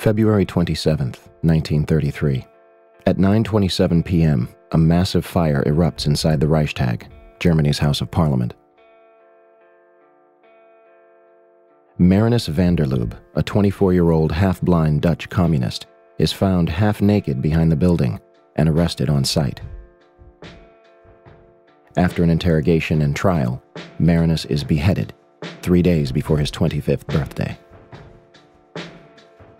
February 27, 1933. At 9:27 p.m., a massive fire erupts inside the Reichstag, Germany's House of Parliament. Marinus van der Lubbe, a 24-year-old half-blind Dutch communist, is found half-naked behind the building and arrested on sight. After an interrogation and trial, Marinus is beheaded 3 days before his 25th birthday.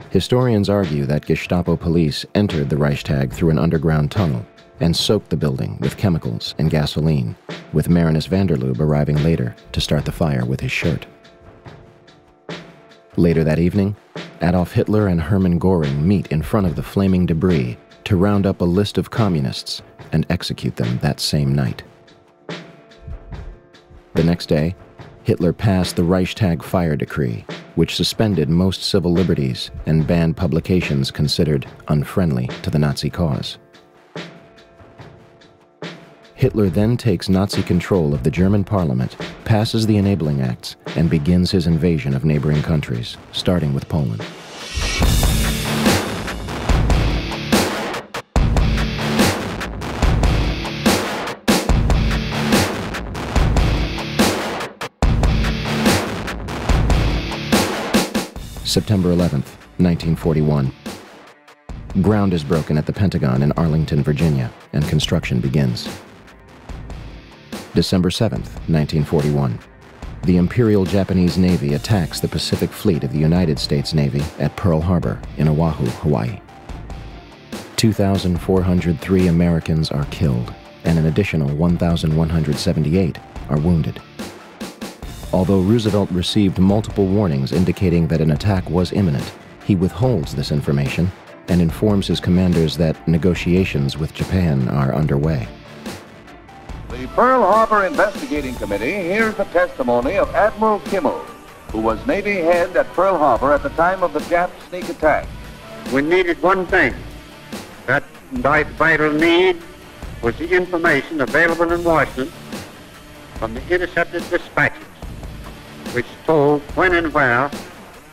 Historians argue that Gestapo police entered the Reichstag through an underground tunnel and soaked the building with chemicals and gasoline, with Marinus van der Lubbe arriving later to start the fire with his shirt. Later that evening, Adolf Hitler and Hermann Göring meet in front of the flaming debris to round up a list of communists and execute them that same night. The next day, Hitler passed the Reichstag fire decree, which suspended most civil liberties and banned publications considered unfriendly to the Nazi cause. Hitler then takes Nazi control of the German parliament, passes the Enabling Acts, and begins his invasion of neighboring countries, starting with Poland. September 11th, 1941. Ground is broken at the Pentagon in Arlington, Virginia, and construction begins. December 7th, 1941. The Imperial Japanese Navy attacks the Pacific Fleet of the United States Navy at Pearl Harbor in Oahu, Hawaii. 2,403 Americans are killed, and an additional 1,178 are wounded. Although Roosevelt received multiple warnings indicating that an attack was imminent, he withholds this information and informs his commanders that negotiations with Japan are underway. The Pearl Harbor Investigating Committee hears the testimony of Admiral Kimmel, who was Navy head at Pearl Harbor at the time of the Jap sneak attack. We needed one thing. That vital need was the information available in Washington from the intercepted dispatches, which told when and where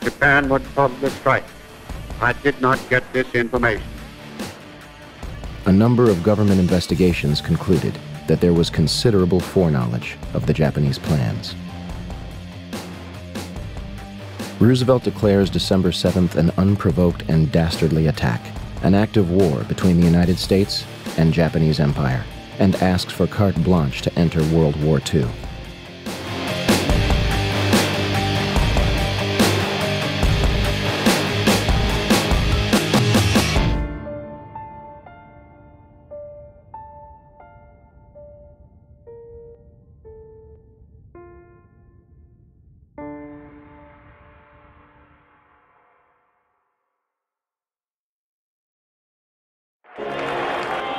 Japan would probably strike. I did not get this information. A number of government investigations concluded that there was considerable foreknowledge of the Japanese plans. Roosevelt declares December 7th an unprovoked and dastardly attack, an act of war between the United States and Japanese Empire, and asks for carte blanche to enter World War II.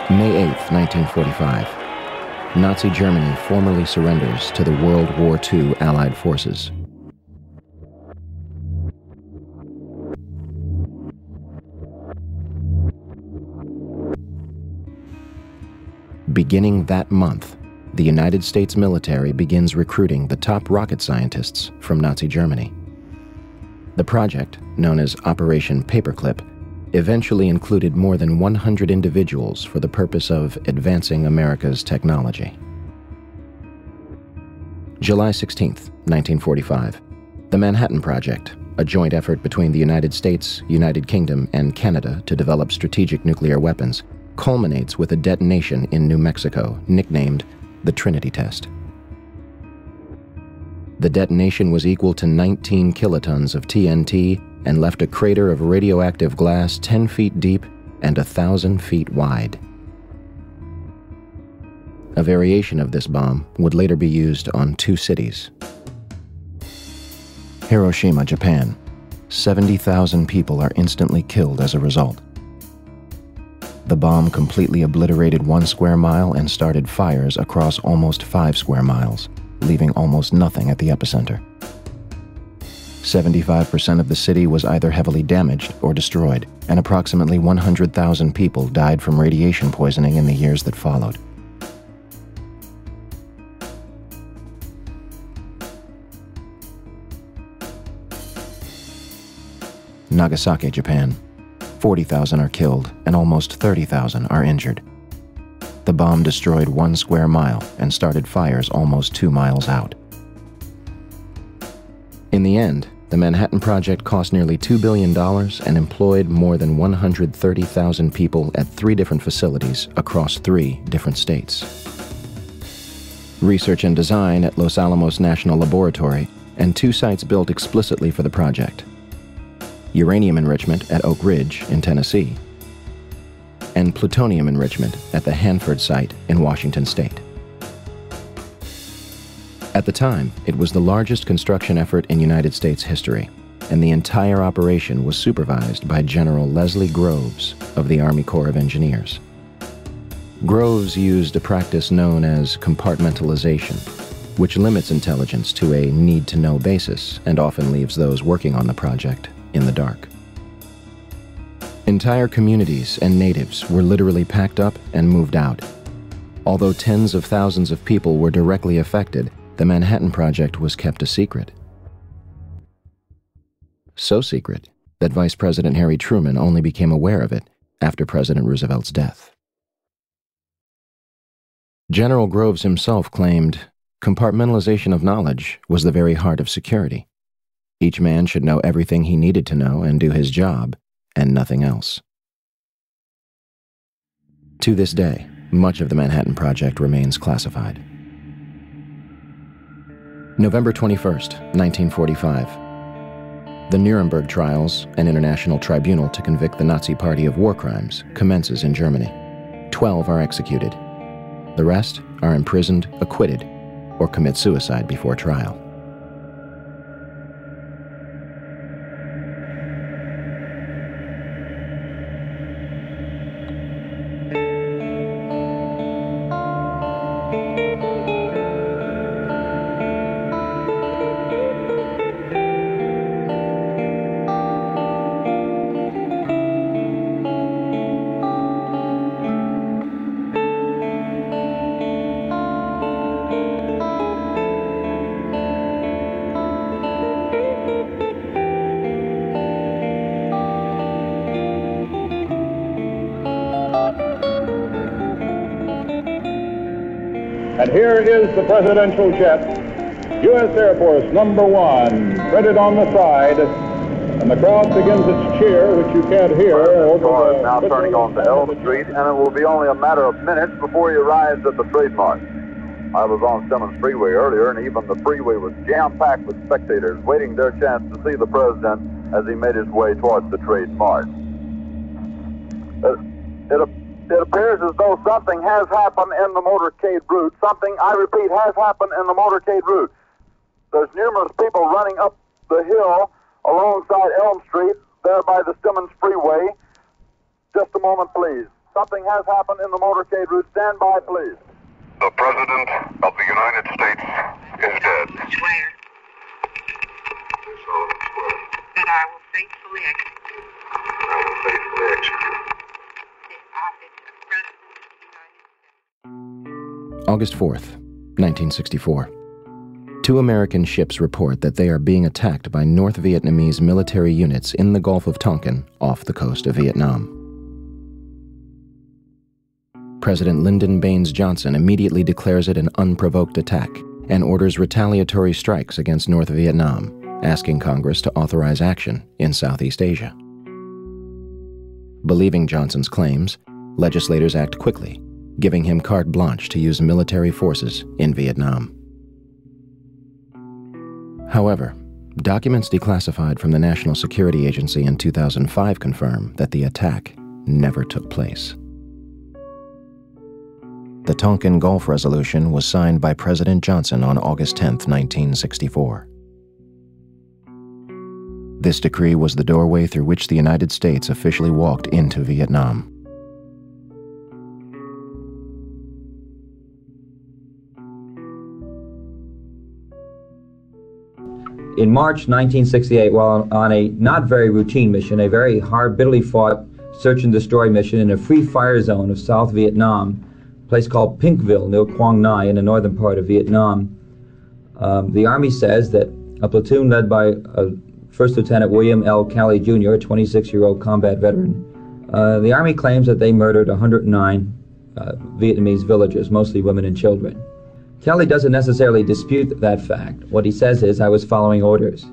May 8, 1945. Nazi Germany formally surrenders to the World War II Allied forces. Beginning that month, the United States military begins recruiting the top rocket scientists from Nazi Germany. The project, known as Operation Paperclip, eventually included more than 100 individuals for the purpose of advancing America's technology. July 16, 1945. The Manhattan Project, a joint effort between the United States, United Kingdom, and Canada to develop strategic nuclear weapons, culminates with a detonation in New Mexico, nicknamed the Trinity Test. The detonation was equal to 19 kilotons of TNT and left a crater of radioactive glass 10 feet deep and 1,000 feet wide. A variation of this bomb would later be used on 2 cities. Hiroshima, Japan. 70,000 people are instantly killed as a result. The bomb completely obliterated 1 square mile and started fires across almost 5 square miles, leaving almost nothing at the epicenter. 75% of the city was either heavily damaged or destroyed, and approximately 100,000 people died from radiation poisoning in the years that followed. Nagasaki, Japan. 40,000 are killed and almost 30,000 are injured. The bomb destroyed 1 square mile and started fires almost 2 miles out. In the end, the Manhattan Project cost nearly $2 billion and employed more than 130,000 people at 3 different facilities across 3 different states. Research and design at Los Alamos National Laboratory and 2 sites built explicitly for the project. Uranium enrichment at Oak Ridge in Tennessee, and plutonium enrichment at the Hanford site in Washington State. At the time, it was the largest construction effort in United States history, and the entire operation was supervised by General Leslie Groves of the Army Corps of Engineers. Groves used a practice known as compartmentalization, which limits intelligence to a need-to-know basis and often leaves those working on the project in the dark. Entire communities and natives were literally packed up and moved out. Although tens of thousands of people were directly affected, the Manhattan Project was kept a secret. So secret that Vice President Harry Truman only became aware of it after President Roosevelt's death. General Groves himself claimed, "Compartmentalization of knowledge was the very heart of security. Each man should know everything he needed to know and do his job, and nothing else." To this day, much of the Manhattan Project remains classified. November 21st, 1945. The Nuremberg trials, an international tribunal to convict the Nazi Party of war crimes, commences in Germany. 12 are executed. The rest are imprisoned, acquitted, or commit suicide before trial. And here is the presidential jet, U.S. Air Force number 1, printed on the side, and the crowd begins its cheer, which you can't hear. Car is now turning on to Elm Street, and it will be only a matter of minutes before he arrives at the trademark. I was on Simmons Freeway earlier, and even the freeway was jam-packed with spectators waiting their chance to see the president as he made his way towards the trademark. It appears as though something has happened in the motorcade route. Something, I repeat, has happened in the motorcade route. There's numerous people running up the hill alongside Elm Street, there by the Simmons Freeway. Just a moment, please. Something has happened in the motorcade route. Stand by, please. The President of the United States is dead. Swear that I will faithfully execute. I will faithfully execute. August 4th, 1964. 2 American ships report that they are being attacked by North Vietnamese military units in the Gulf of Tonkin off the coast of Vietnam. President Lyndon Baines Johnson immediately declares it an unprovoked attack and orders retaliatory strikes against North Vietnam, asking Congress to authorize action in Southeast Asia. Believing Johnson's claims, legislators act quickly, giving him carte blanche to use military forces in Vietnam. However, documents declassified from the National Security Agency in 2005 confirm that the attack never took place. The Tonkin Gulf Resolution was signed by President Johnson on August 10, 1964. This decree was the doorway through which the United States officially walked into Vietnam. In March 1968, while on a not very routine mission, a very hard, bitterly fought search and destroy mission in a free fire zone of South Vietnam, a place called Pinkville near Quang Ngai in the northern part of Vietnam, the Army says that a platoon led by First Lieutenant William L. Calley Jr., a 26-year-old combat veteran. The Army claims that they murdered 109 Vietnamese villagers, mostly women and children. Calley doesn't necessarily dispute that fact. What he says is, I was following orders.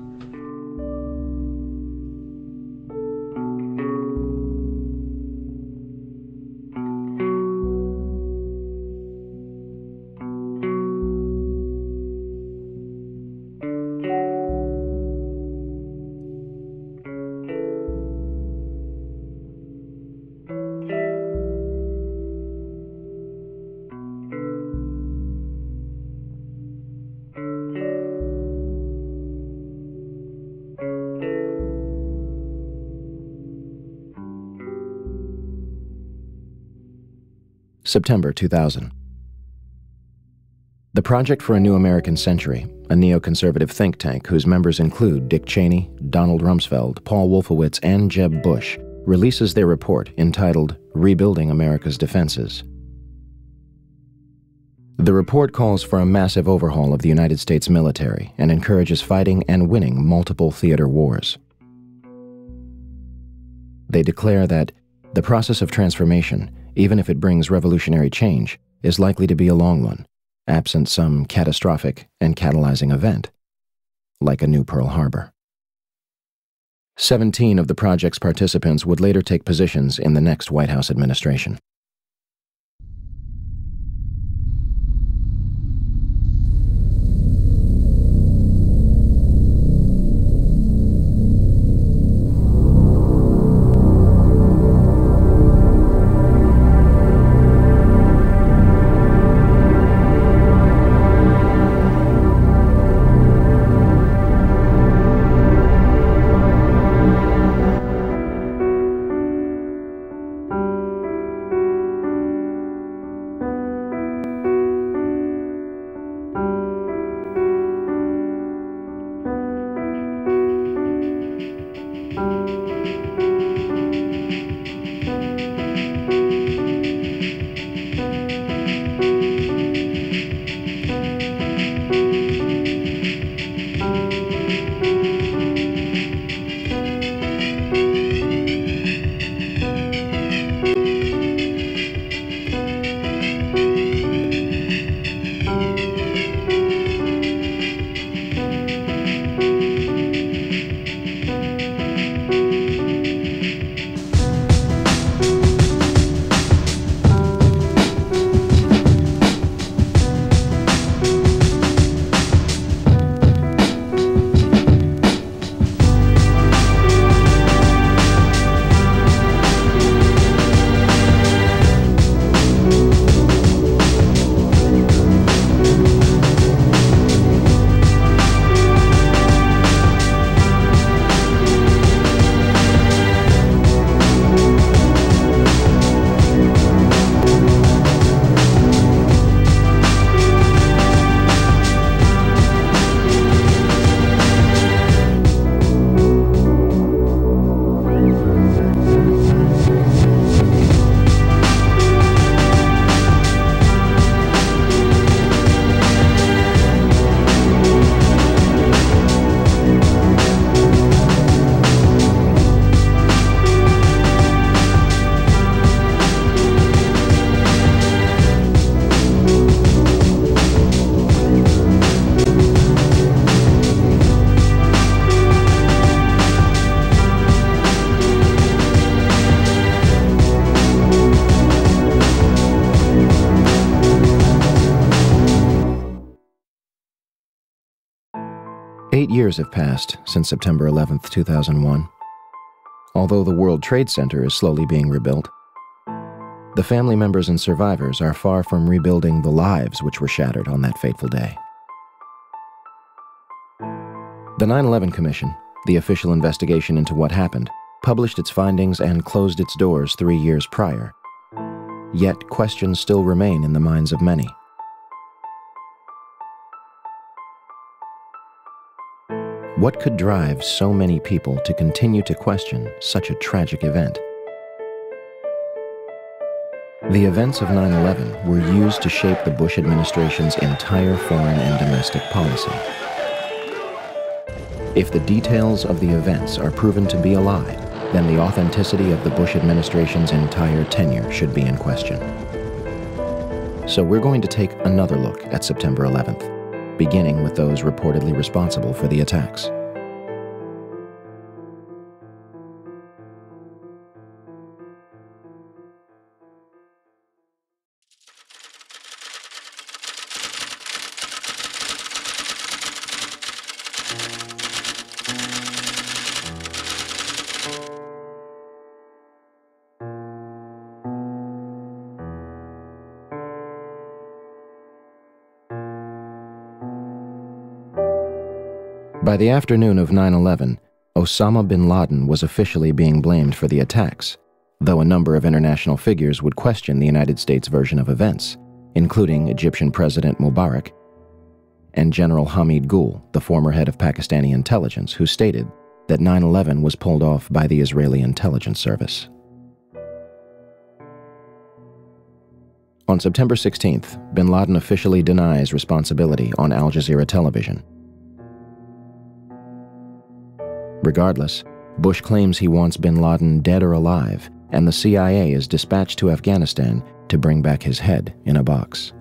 September 2000. The Project for a New American Century, a neoconservative think tank whose members include Dick Cheney, Donald Rumsfeld, Paul Wolfowitz, and Jeb Bush, releases their report entitled Rebuilding America's Defenses. The report calls for a massive overhaul of the United States military and encourages fighting and winning multiple theater wars. They declare that the process of transformation, even if it brings revolutionary change, is likely to be a long one, absent some catastrophic and catalyzing event, like a new Pearl Harbor. 17 of the project's participants would later take positions in the next White House administration. Eight years have passed since September 11, 2001. Although the World Trade Center is slowly being rebuilt, the family members and survivors are far from rebuilding the lives which were shattered on that fateful day. The 9/11 Commission, the official investigation into what happened, published its findings and closed its doors 3 years prior. Yet questions still remain in the minds of many. What could drive so many people to continue to question such a tragic event? The events of 9/11 were used to shape the Bush administration's entire foreign and domestic policy. If the details of the events are proven to be a lie, then the authenticity of the Bush administration's entire tenure should be in question. So we're going to take another look at September 11th, beginning with those reportedly responsible for the attacks. By the afternoon of 9/11, Osama bin Laden was officially being blamed for the attacks, though a number of international figures would question the United States version of events, including Egyptian President Mubarak and General Hamid Gul, the former head of Pakistani intelligence, who stated that 9/11 was pulled off by the Israeli intelligence service. On September 16th, bin Laden officially denies responsibility on Al Jazeera television. Regardless, Bush claims he wants bin Laden dead or alive, and the CIA is dispatched to Afghanistan to bring back his head in a box.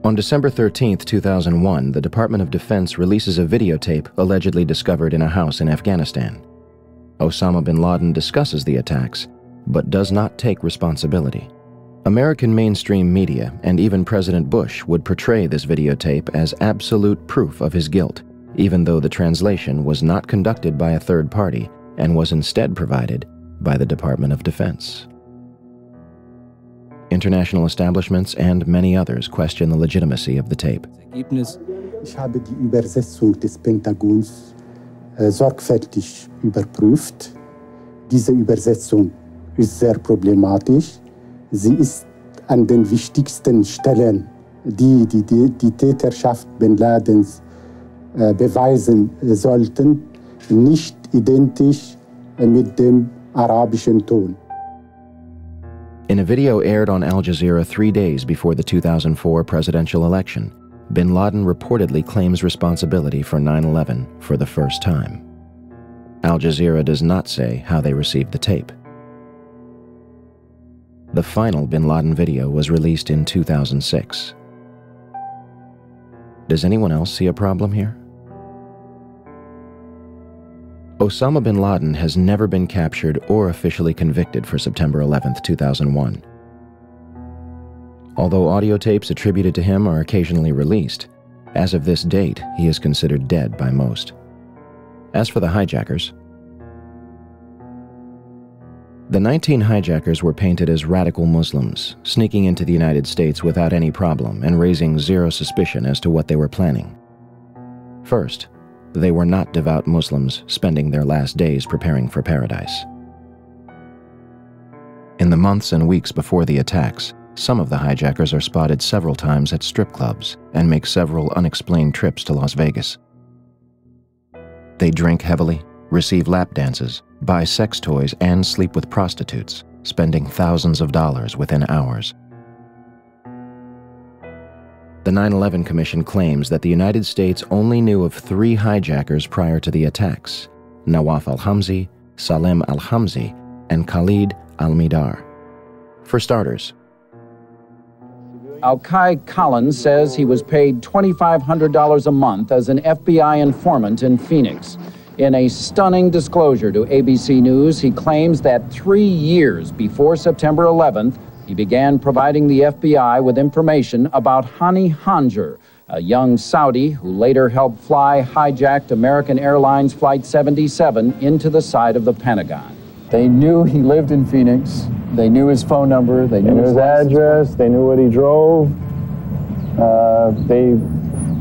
On December 13, 2001, the Department of Defense releases a videotape allegedly discovered in a house in Afghanistan. Osama bin Laden discusses the attacks, but does not take responsibility. American mainstream media and even President Bush would portray this videotape as absolute proof of his guilt, even though the translation was not conducted by a third party and was instead provided by the Department of Defense. International establishments and many others question the legitimacy of the tape. Ich habe die Übersetzung des Pentagons sorgfältig überprüft. Diese Übersetzung ist sehr problematisch. Sie ist an den wichtigsten Stellen, die Täterschaft bin Ladens beweisen sollten, nicht identisch mit dem arabischen Ton. In a video aired on Al Jazeera 3 days before the 2004 presidential election, bin Laden reportedly claims responsibility for 9/11 for the first time. Al Jazeera does not say how they received the tape. The final bin Laden video was released in 2006. Does anyone else see a problem here? Osama bin Laden has never been captured or officially convicted for September 11, 2001. Although audio tapes attributed to him are occasionally released, as of this date, he is considered dead by most. As for the hijackers, the 19 hijackers were painted as radical Muslims, sneaking into the United States without any problem and raising zero suspicion as to what they were planning. First, they were not devout Muslims spending their last days preparing for paradise. In the months and weeks before the attacks, some of the hijackers are spotted several times at strip clubs and make several unexplained trips to Las Vegas. They drink heavily, receive lap dances, buy sex toys, and sleep with prostitutes, spending thousands of dollars within hours. The 9/11 Commission claims that the United States only knew of 3 hijackers prior to the attacks: Nawaf al-Hamzi, Salem al-Hamzi, and Khalid al-Midar. For starters, Al-Kai Collins says he was paid $2,500 a month as an FBI informant in Phoenix. In a stunning disclosure to ABC News, he claims that 3 years before September 11th, he began providing the FBI with information about Hani Hanjour, a young Saudi who later helped fly hijacked American Airlines Flight 77 into the side of the Pentagon. They knew he lived in Phoenix. They knew his phone number. They knew his address. They knew what he drove. They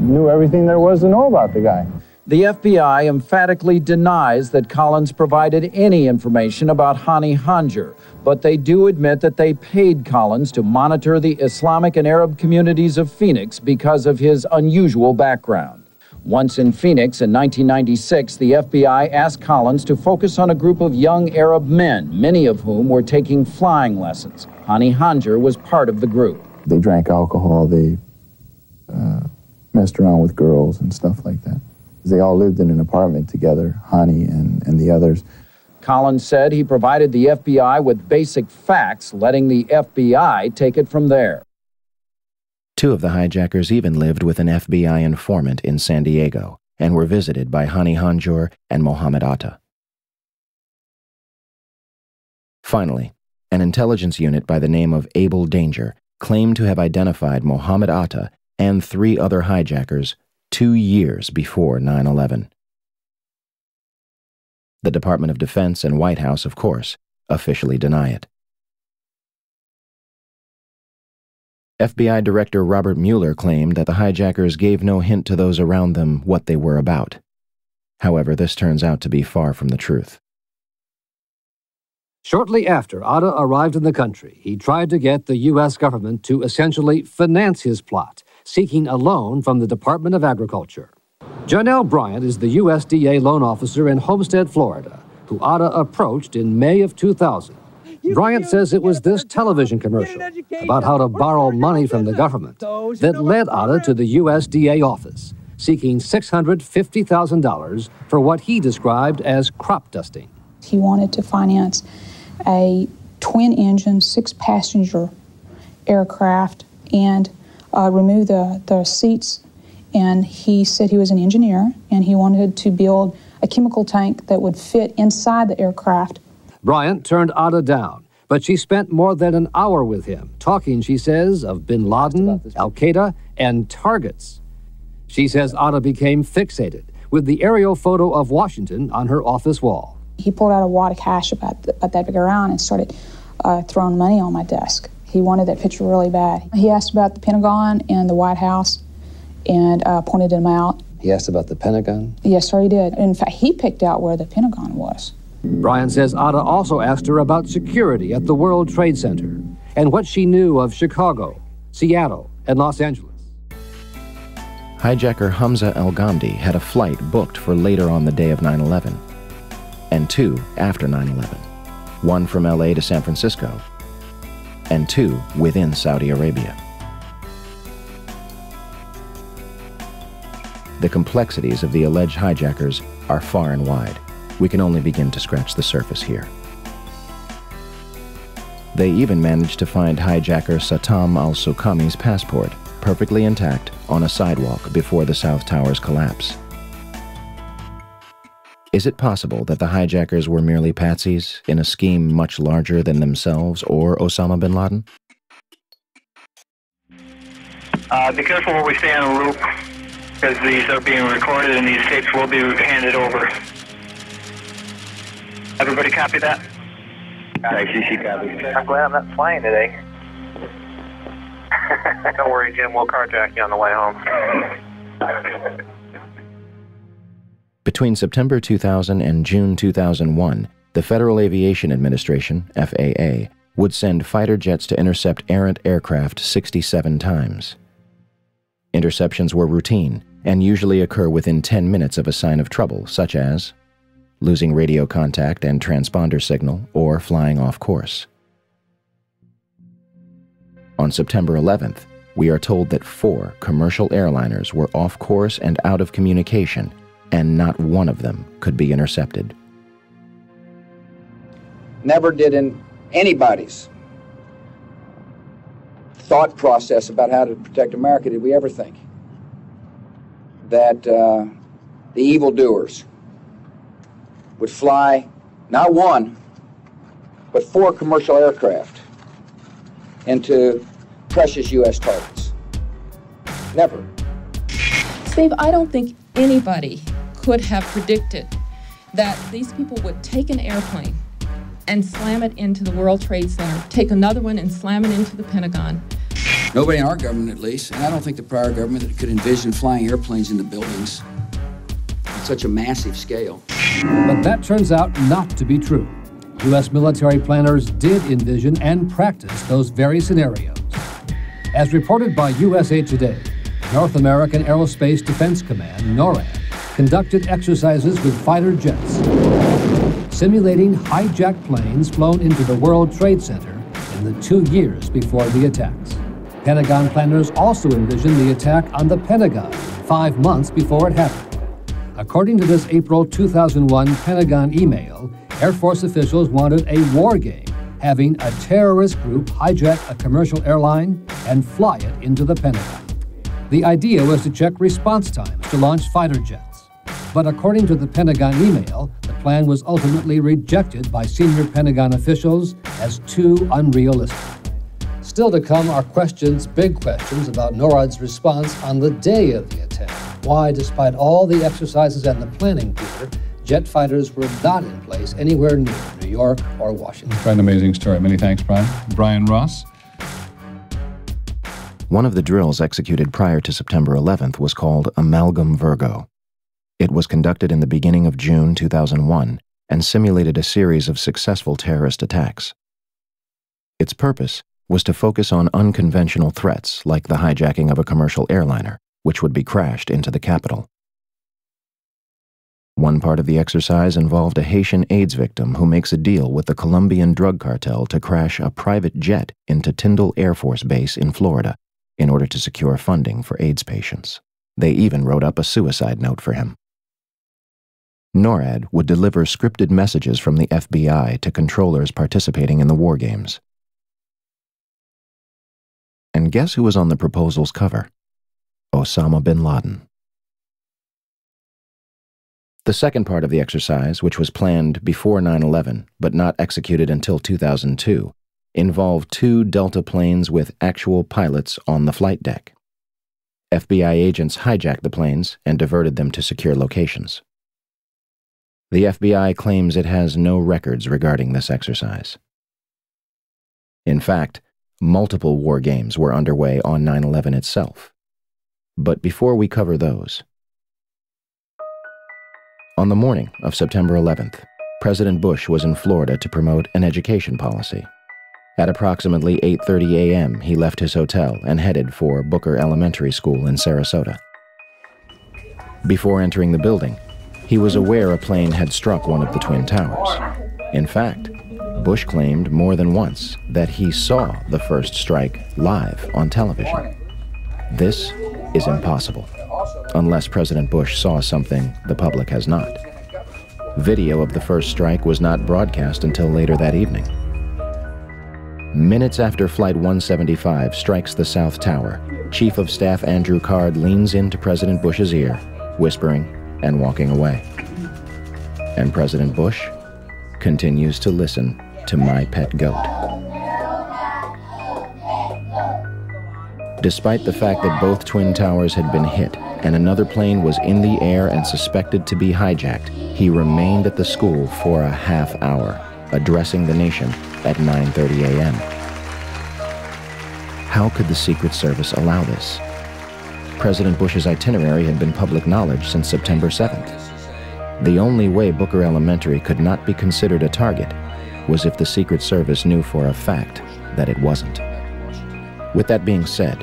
knew everything there was to know about the guy. The FBI emphatically denies that Collins provided any information about Hani Hanjour, but they do admit that they paid Collins to monitor the Islamic and Arab communities of Phoenix because of his unusual background. Once in Phoenix in 1996, the FBI asked Collins to focus on a group of young Arab men, many of whom were taking flying lessons. Hani Hanjour was part of the group. They drank alcohol. They messed around with girls and stuff like that. They all lived in an apartment together, Hani and the others. Collins said he provided the FBI with basic facts, letting the FBI take it from there. 2 of the hijackers even lived with an FBI informant in San Diego and were visited by Hani Hanjour and Mohammed Atta. Finally, an intelligence unit by the name of Able Danger claimed to have identified Mohammed Atta and 3 other hijackers 2 years before 9/11. The Department of Defense and White House, of course, officially deny it. FBI Director Robert Mueller claimed that the hijackers gave no hint to those around them what they were about. However, this turns out to be far from the truth. Shortly after Atta arrived in the country, he tried to get the U.S. government to essentially finance his plot, seeking a loan from the Department of Agriculture. Janelle Bryant is the USDA loan officer in Homestead, Florida, who Atta approached in May of 2000. Bryant says it was this television commercial about how to borrow money from the government that led Atta to the USDA office, seeking $650,000 for what he described as crop dusting. He wanted to finance a twin-engine, 6-passenger aircraft and remove the seats. And he said he was an engineer, and he wanted to build a chemical tank that would fit inside the aircraft. Bryant turned Atta down, but she spent more than an hour with him, talking, she says, of bin Laden, Al-Qaeda, and targets. She says Atta became fixated with the aerial photo of Washington on her office wall. He pulled out a wad of cash about that big around and started throwing money on my desk. He wanted that picture really bad. He asked about the Pentagon and the White House and pointed them out. He asked about the Pentagon? Yes, sir, he did. In fact, he picked out where the Pentagon was. Bryant says Atta also asked her about security at the World Trade Center and what she knew of Chicago, Seattle, and Los Angeles. Hijacker Hamza El-Ghamdi had a flight booked for later on the day of 9/11, and 2 after 9/11, 1 from LA to San Francisco, and 2 within Saudi Arabia. The complexities of the alleged hijackers are far and wide. We can only begin to scratch the surface here. They even managed to find hijacker Satam al-Suqami's passport, perfectly intact, on a sidewalk before the South Tower's collapse. Is it possible that the hijackers were merely patsies in a scheme much larger than themselves or Osama bin Laden? Be careful where we stay on a loop, because these are being recorded and these tapes will be handed over. Everybody copy that? ICC copy. I'm glad I'm not flying today. Don't worry, Jim. We'll carjack you on the way home. Between September 2000 and June 2001, the Federal Aviation Administration, FAA, would send fighter jets to intercept errant aircraft 67 times. Interceptions were routine and usually occur within 10 minutes of a sign of trouble, such as losing radio contact and transponder signal or flying off course. On September 11th, we are told that 4 commercial airliners were off course and out of communication, and not one of them could be intercepted. Never did in anybody's thought process about how to protect America did we ever think that the evildoers would fly not 1, but 4 commercial aircraft into precious U.S. targets. Never. Steve, I don't think anybody could have predicted that these people would take an airplane and slam it into the World Trade Center, take another one and slam it into the Pentagon. Nobody in our government, at least, and I don't think the prior government could envision flying airplanes into buildings on such a massive scale. But that turns out not to be true. U.S. military planners did envision and practice those very scenarios. As reported by USA Today, North American Aerospace Defense Command, NORAD, conducted exercises with fighter jets, simulating hijacked planes flown into the World Trade Center in the 2 years before the attacks. Pentagon planners also envisioned the attack on the Pentagon 5 months before it happened. According to this April 2001 Pentagon email, Air Force officials wanted a war game, having a terrorist group hijack a commercial airline and fly it into the Pentagon. The idea was to check response times to launch fighter jets. But according to the Pentagon email, the plan was ultimately rejected by senior Pentagon officials as too unrealistic. Still to come are questions, big questions, about NORAD's response on the day of the attack. Why, despite all the exercises and the planning, Peter, jet fighters were not in place anywhere near New York or Washington. Quite an amazing story. Many thanks, Brian. Brian Ross. One of the drills executed prior to September 11th was called Amalgam Virgo. It was conducted in the beginning of June 2001 and simulated a series of successful terrorist attacks. Its purpose was to focus on unconventional threats like the hijacking of a commercial airliner, which would be crashed into the capital. One part of the exercise involved a Haitian AIDS victim who makes a deal with the Colombian drug cartel to crash a private jet into Tyndall Air Force Base in Florida in order to secure funding for AIDS patients. They even wrote up a suicide note for him. NORAD would deliver scripted messages from the FBI to controllers participating in the war games. And guess who was on the proposal's cover? Osama bin Laden. The second part of the exercise, which was planned before 9/11 but not executed until 2002, involved 2 Delta planes with actual pilots on the flight deck. FBI agents hijacked the planes and diverted them to secure locations. The FBI claims it has no records regarding this exercise. In fact, multiple war games were underway on 9/11 itself. But before we cover those, on the morning of September 11th, President Bush was in Florida to promote an education policy. At approximately 8:30 a.m., he left his hotel and headed for Booker Elementary School in Sarasota. Before entering the building, he was aware a plane had struck one of the Twin Towers. In fact, Bush claimed more than once that he saw the first strike live on television. This is impossible, unless President Bush saw something the public has not. Video of the first strike was not broadcast until later that evening. Minutes after Flight 175 strikes the South Tower, Chief of Staff Andrew Card leans into President Bush's ear, whispering and walking away. And President Bush continues to listen to My Pet Goat. Despite the fact that both Twin Towers had been hit and another plane was in the air and suspected to be hijacked, he remained at the school for a half hour, addressing the nation at 9:30 a.m. How could the Secret Service allow this? President Bush's itinerary had been public knowledge since September 7th. The only way Booker Elementary could not be considered a target was if the Secret Service knew for a fact that it wasn't. With that being said,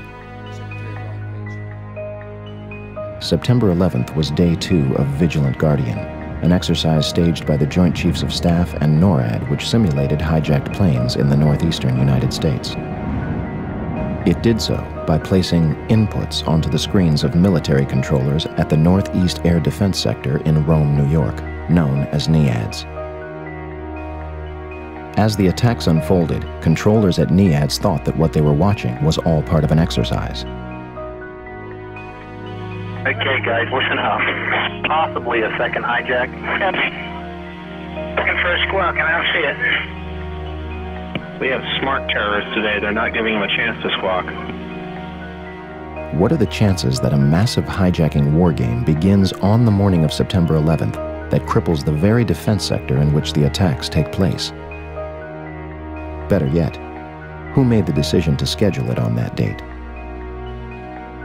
September 11th was day 2 of Vigilant Guardian, an exercise staged by the Joint Chiefs of Staff and NORAD, which simulated hijacked planes in the northeastern United States. It did so by placing inputs onto the screens of military controllers at the Northeast Air Defense Sector in Rome, New York, known as NEADS. As the attacks unfolded, controllers at NEADS thought that what they were watching was all part of an exercise. Okay, guys, listen up. Possibly a second hijack. Yep. Looking for a squawk, and I don't see it. We have smart terrorists today. They're not giving them a chance to squawk. What are the chances that a massive hijacking war game begins on the morning of September 11th that cripples the very defense sector in which the attacks take place? Better yet, who made the decision to schedule it on that date?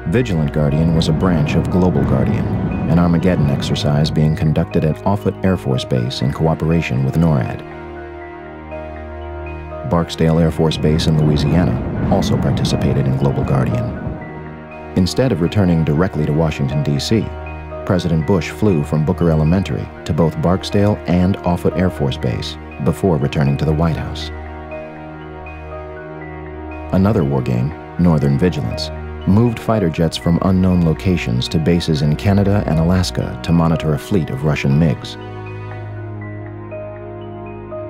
Vigilant Guardian was a branch of Global Guardian, an Armageddon exercise being conducted at Offutt Air Force Base in cooperation with NORAD. Barksdale Air Force Base in Louisiana also participated in Global Guardian. Instead of returning directly to Washington, D.C., President Bush flew from Booker Elementary to both Barksdale and Offutt Air Force Base before returning to the White House. Another war game Northern Vigilance, moved fighter jets from unknown locations to bases in Canada and Alaska to monitor a fleet of Russian MiGs.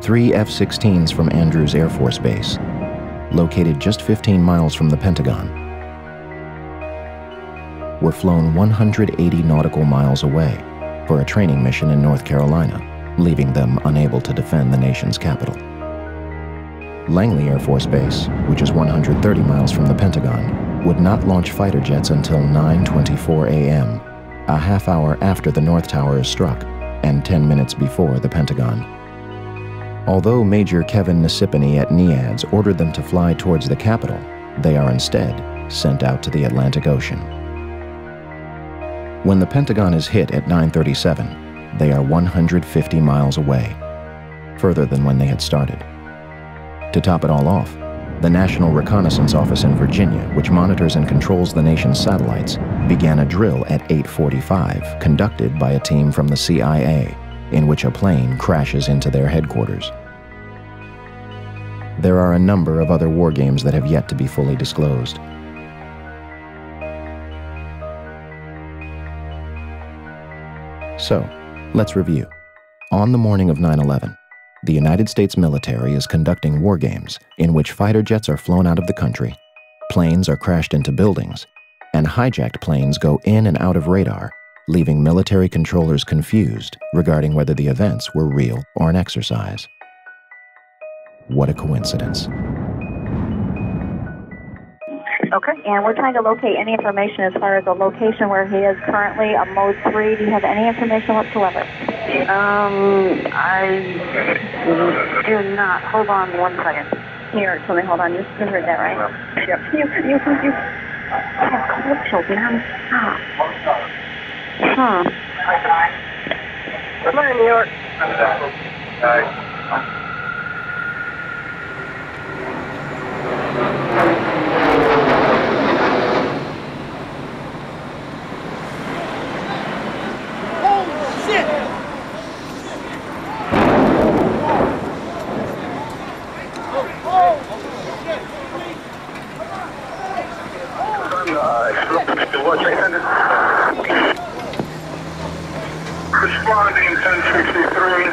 3 F-16s from Andrews Air Force Base, located just 15 miles from the Pentagon, were flown 180 nautical miles away for a training mission in North Carolina, leaving them unable to defend the nation's capital. Langley Air Force Base, which is 130 miles from the Pentagon, would not launch fighter jets until 9:24 a.m., a half hour after the North Tower is struck and 10 minutes before the Pentagon. Although Major Kevin Nasipany at NEADS ordered them to fly towards the capital, they are instead sent out to the Atlantic Ocean. When the Pentagon is hit at 9:37, they are 150 miles away, further than when they had started. To top it all off, the National Reconnaissance Office in Virginia, which monitors and controls the nation's satellites, began a drill at 8:45, conducted by a team from the CIA, in which a plane crashes into their headquarters. There are a number of other war games that have yet to be fully disclosed. So, let's review. On the morning of 9/11, the United States military is conducting war games in which fighter jets are flown out of the country, planes are crashed into buildings, and hijacked planes go in and out of radar, leaving military controllers confused regarding whether the events were real or an exercise. What a coincidence. Okay, and we're trying to locate any information as far as the location where he is currently on mode 3. Do you have any information whatsoever? I do not. Hold on one second. Here, let me hold on. You heard that, right? Yep. You. Calypso, non-stop. Come on, New York. Responding 1063,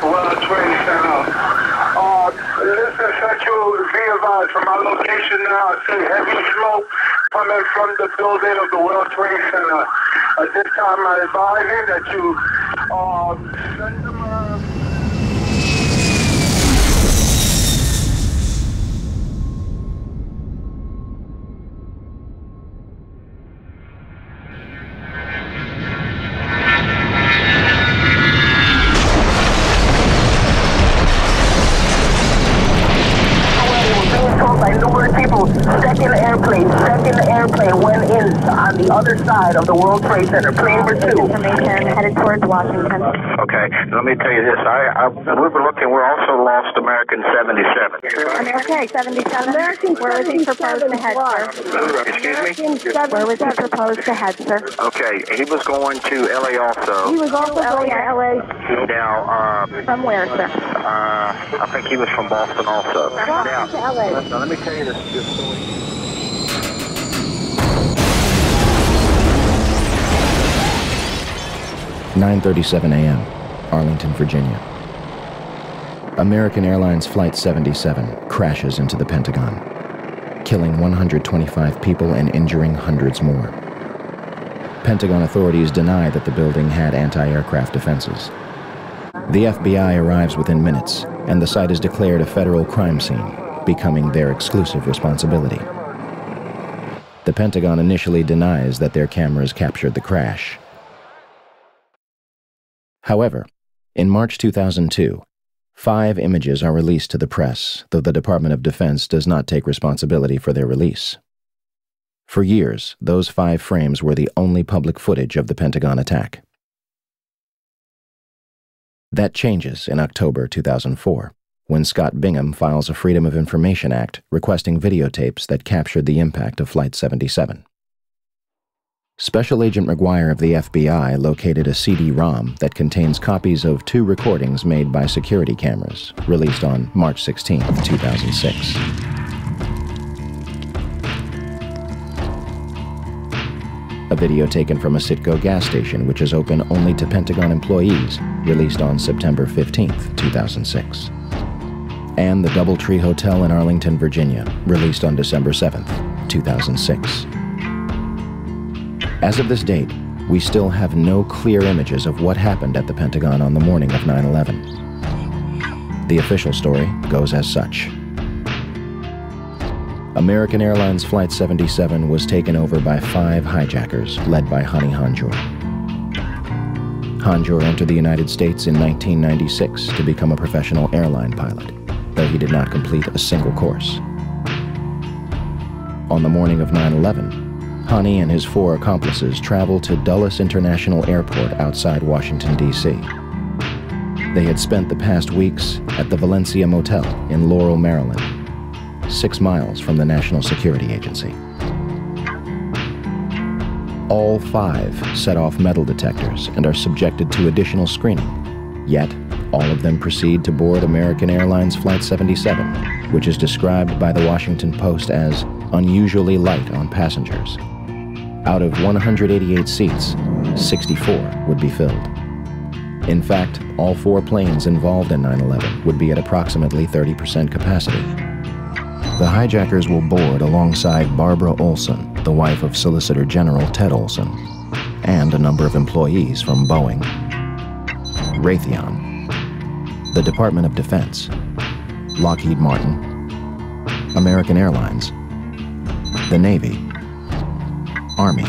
World Trade Center. Listen, Central, be advised from my location now, I see heavy smoke coming from the building of the World Trade Center. At this time, I advise you that you send them a... 1 on the other side of the World Trade Center, plane number 2. Information headed towards Washington. Okay, let me tell you this. We were looking, we're also lost American 77. Okay, 77. Where was he proposed to head, sir? Excuse me? Where was he proposed to head, sir? Okay, he was going to LA also. He was also LA. Now, from where, sir? I think he was from Boston also. Boston to LA. Now, let me tell you this story. 9:37 a.m., Arlington, Virginia. American Airlines Flight 77 crashes into the Pentagon, killing 125 people and injuring hundreds more. Pentagon authorities deny that the building had anti-aircraft defenses. The FBI arrives within minutes, and the site is declared a federal crime scene, becoming their exclusive responsibility. The Pentagon initially denies that their cameras captured the crash. However, in March 2002, 5 images are released to the press, though the Department of Defense does not take responsibility for their release. For years, those 5 frames were the only public footage of the Pentagon attack. That changes in October 2004, when Scott Bingham files a Freedom of Information Act requesting videotapes that captured the impact of Flight 77. Special Agent McGuire of the FBI located a CD-ROM that contains copies of 2 recordings made by security cameras, released on March 16, 2006. video taken from a Citgo gas station, which is open only to Pentagon employees, released on September 15, 2006. And the Doubletree Hotel in Arlington, Virginia, released on December 7, 2006. As of this date, we still have no clear images of what happened at the Pentagon on the morning of 9/11. The official story goes as such. American Airlines Flight 77 was taken over by 5 hijackers led by Hani Hanjour. Hanjour entered the United States in 1996 to become a professional airline pilot, though he did not complete a single course. On the morning of 9/11, Hani and his 4 accomplices traveled to Dulles International Airport outside Washington, D.C. They had spent the past weeks at the Valencia Motel in Laurel, Maryland, 6 miles from the National Security Agency. All 5 set off metal detectors and are subjected to additional screening, yet all of them proceed to board American Airlines Flight 77, which is described by the Washington Post as unusually light on passengers. Out of 188 seats, 64 would be filled. In fact, all 4 planes involved in 9/11 would be at approximately 30% capacity. The hijackers will board alongside Barbara Olson, the wife of Solicitor General Ted Olson, and a number of employees from Boeing, Raytheon, the Department of Defense, Lockheed Martin, American Airlines, the Navy, Army,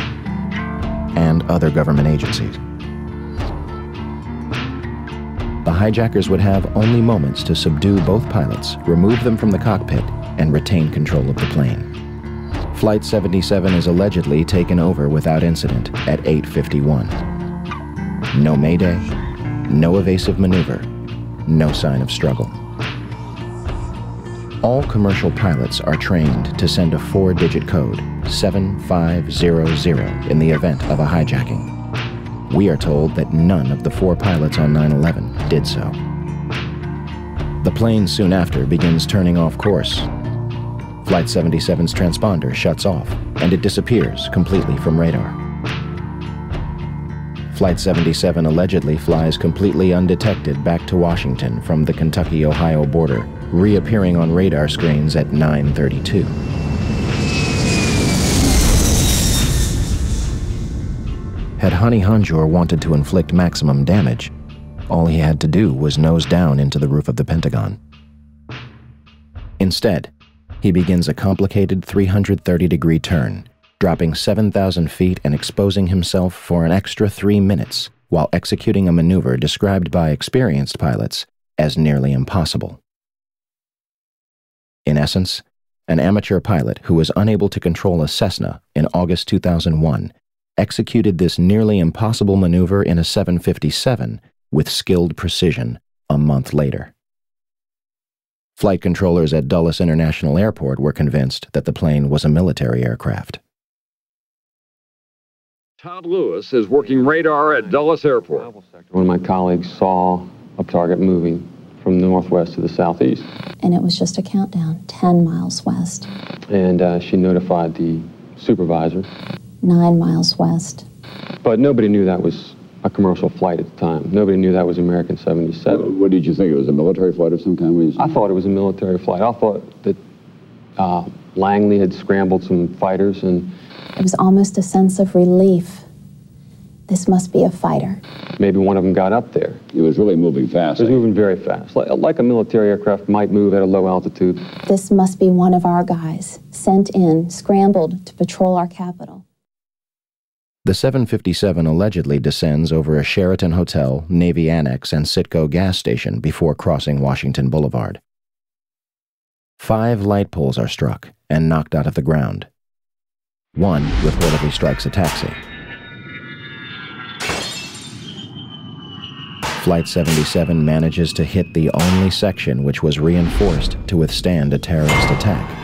and other government agencies. The hijackers would have only moments to subdue both pilots, remove them from the cockpit, and retain control of the plane. Flight 77 is allegedly taken over without incident at 8:51. No mayday, no evasive maneuver, no sign of struggle. All commercial pilots are trained to send a 4-digit code, 7500, in the event of a hijacking. We are told that none of the 4 pilots on 9/11 did so. The plane soon after begins turning off course. Flight 77's transponder shuts off, and it disappears completely from radar. Flight 77 allegedly flies completely undetected back to Washington from the Kentucky-Ohio border, reappearing on radar screens at 9:32. Had Hani Hanjour wanted to inflict maximum damage, all he had to do was nose down into the roof of the Pentagon. Instead, he begins a complicated 330-degree turn, dropping 7,000 feet and exposing himself for an extra 3 minutes while executing a maneuver described by experienced pilots as nearly impossible. In essence, an amateur pilot who was unable to control a Cessna in August 2001 executed this nearly impossible maneuver in a 757 with skilled precision a month later. Flight controllers at Dulles International Airport were convinced that the plane was a military aircraft. Todd Lewis is working radar at Dulles Airport. One of my colleagues saw a target moving from the northwest to the southeast. And it was just a countdown, 10 miles west. And she notified the supervisor. 9 miles west. But nobody knew that was a commercial flight at the time. Nobody knew that was American 77. What did you think? It was a military flight of some kind? I thought it was a military flight. I thought that Langley had scrambled some fighters, and it was almost a sense of relief. This must be a fighter. Maybe one of them got up there. It was really moving fast. It was moving very fast, like a military aircraft might move at a low altitude. This must be one of our guys, sent in, scrambled to patrol our capital. The 757 allegedly descends over a Sheraton Hotel, Navy Annex, and Citgo gas station before crossing Washington Boulevard. 5 light poles are struck and knocked out of the ground. 1 reportedly strikes a taxi. Flight 77 manages to hit the only section which was reinforced to withstand a terrorist attack.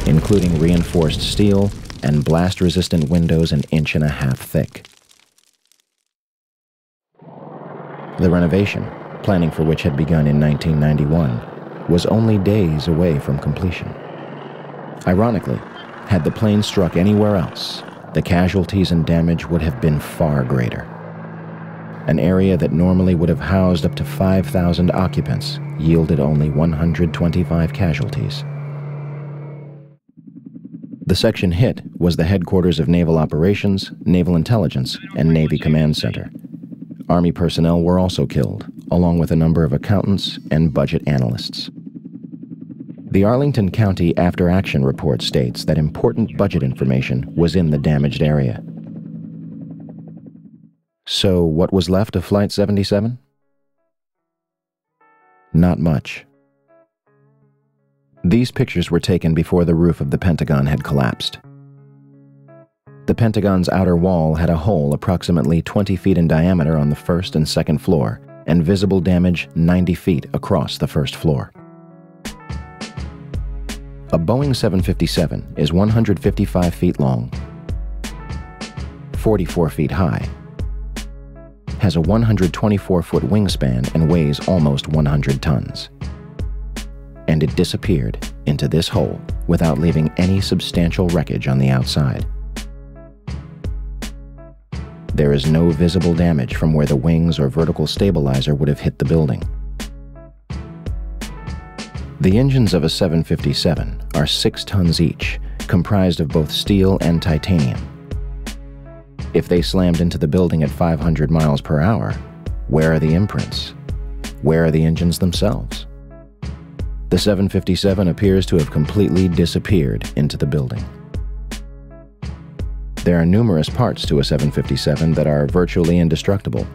Including reinforced steel and blast-resistant windows an 1.5 inches thick. The renovation, planning for which had begun in 1991, was only days away from completion. Ironically, had the plane struck anywhere else, the casualties and damage would have been far greater. An area that normally would have housed up to 5,000 occupants yielded only 125 casualties. The section hit was the headquarters of Naval Operations, Naval Intelligence, and Navy Command Center. Army personnel were also killed, along with a number of accountants and budget analysts. The Arlington County After Action Report states that important budget information was in the damaged area. So what was left of Flight 77? Not much. These pictures were taken before the roof of the Pentagon had collapsed. The Pentagon's outer wall had a hole approximately 20 feet in diameter on the first and second floor, and visible damage 90 feet across the first floor. A Boeing 757 is 155 feet long, 44 feet high, has a 124-foot wingspan and weighs almost 100 tons. And it disappeared into this hole without leaving any substantial wreckage on the outside. There is no visible damage from where the wings or vertical stabilizer would have hit the building. The engines of a 757 are 6 tons each, comprised of both steel and titanium. If they slammed into the building at 500 miles per hour, where are the imprints? Where are the engines themselves? The 757 appears to have completely disappeared into the building. There are numerous parts to a 757 that are virtually indestructible,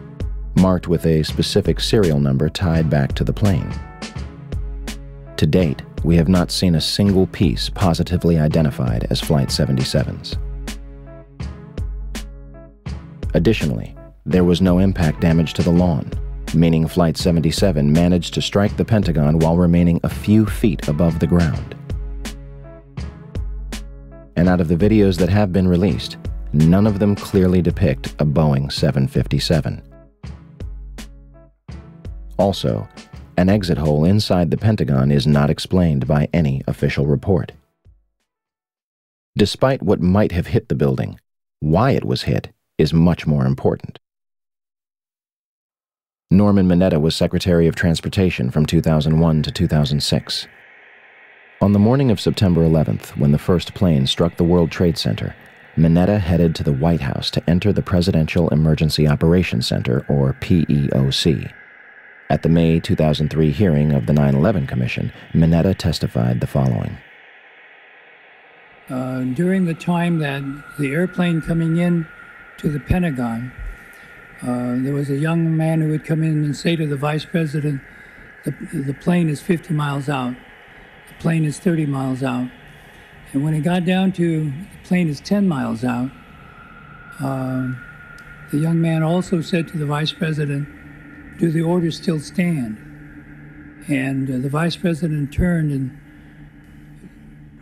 marked with a specific serial number tied back to the plane. To date, we have not seen a single piece positively identified as Flight 77's. Additionally, there was no impact damage to the lawn, meaning Flight 77 managed to strike the Pentagon while remaining a few feet above the ground. And out of the videos that have been released, none of them clearly depict a Boeing 757. Also, an exit hole inside the Pentagon is not explained by any official report. Despite what might have hit the building, why it was hit is much more important. Norman Mineta was Secretary of Transportation from 2001 to 2006. On the morning of September 11th, when the first plane struck the World Trade Center, Mineta headed to the White House to enter the Presidential Emergency Operations Center, or PEOC. At the May 2003 hearing of the 9/11 Commission, Mineta testified the following. During the time that the airplane coming in to the Pentagon, there was a young man who would come in and say to the Vice President, the plane is 50 miles out, the plane is 30 miles out. And when it got down to the plane is 10 miles out, the young man also said to the Vice President, do the orders still stand? And the Vice President turned and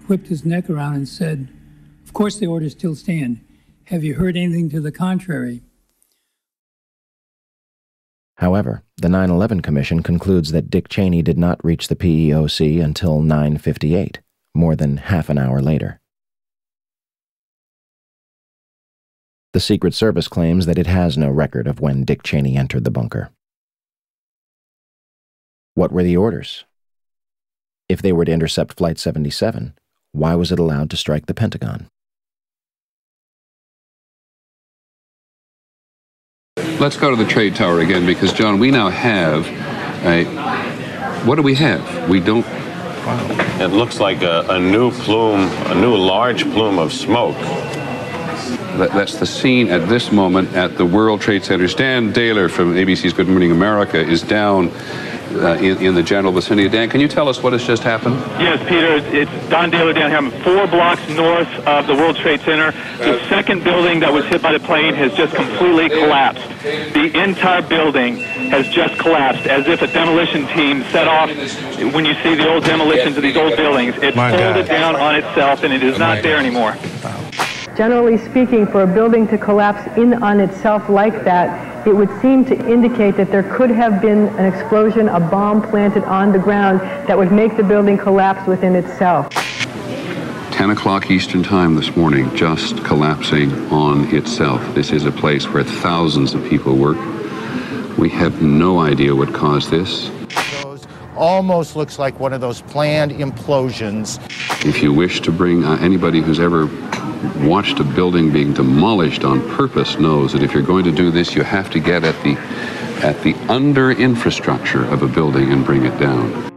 whipped his neck around and said, of course the orders still stand. Have you heard anything to the contrary? However, the 9/11 Commission concludes that Dick Cheney did not reach the PEOC until 9:58, more than half an hour later. The Secret Service claims that it has no record of when Dick Cheney entered the bunker. What were the orders? If they were to intercept Flight 77, why was it allowed to strike the Pentagon? Let's go to the trade tower again, because, John, we now have a... What do we have? We don't... It looks like a new plume, a new large plume of smoke. That's the scene at this moment at the World Trade Center. Dan Daler from ABC's Good Morning America is down in the general vicinity. Dan, can you tell us what has just happened? Yes, Peter, it's Don Daler down here. I'm 4 blocks north of the World Trade Center. The second building that was hit by the plane has just completely collapsed. The entire building has just collapsed, as if a demolition team set off. When you see the old demolitions of these old buildings, it folded down on itself, and it is not there anymore. Generally speaking, for a building to collapse in on itself like that, it would seem to indicate that there could have been an explosion, a bomb planted on the ground that would make the building collapse within itself. 10 o'clock Eastern Time this morning, just collapsing on itself. This is a place where thousands of people work. We have no idea what caused this. Almost looks like one of those planned implosions. If you wish to bring anybody who's ever watched a building being demolished on purpose knows that if you're going to do this, you have to get at the under infrastructure of a building and bring it down.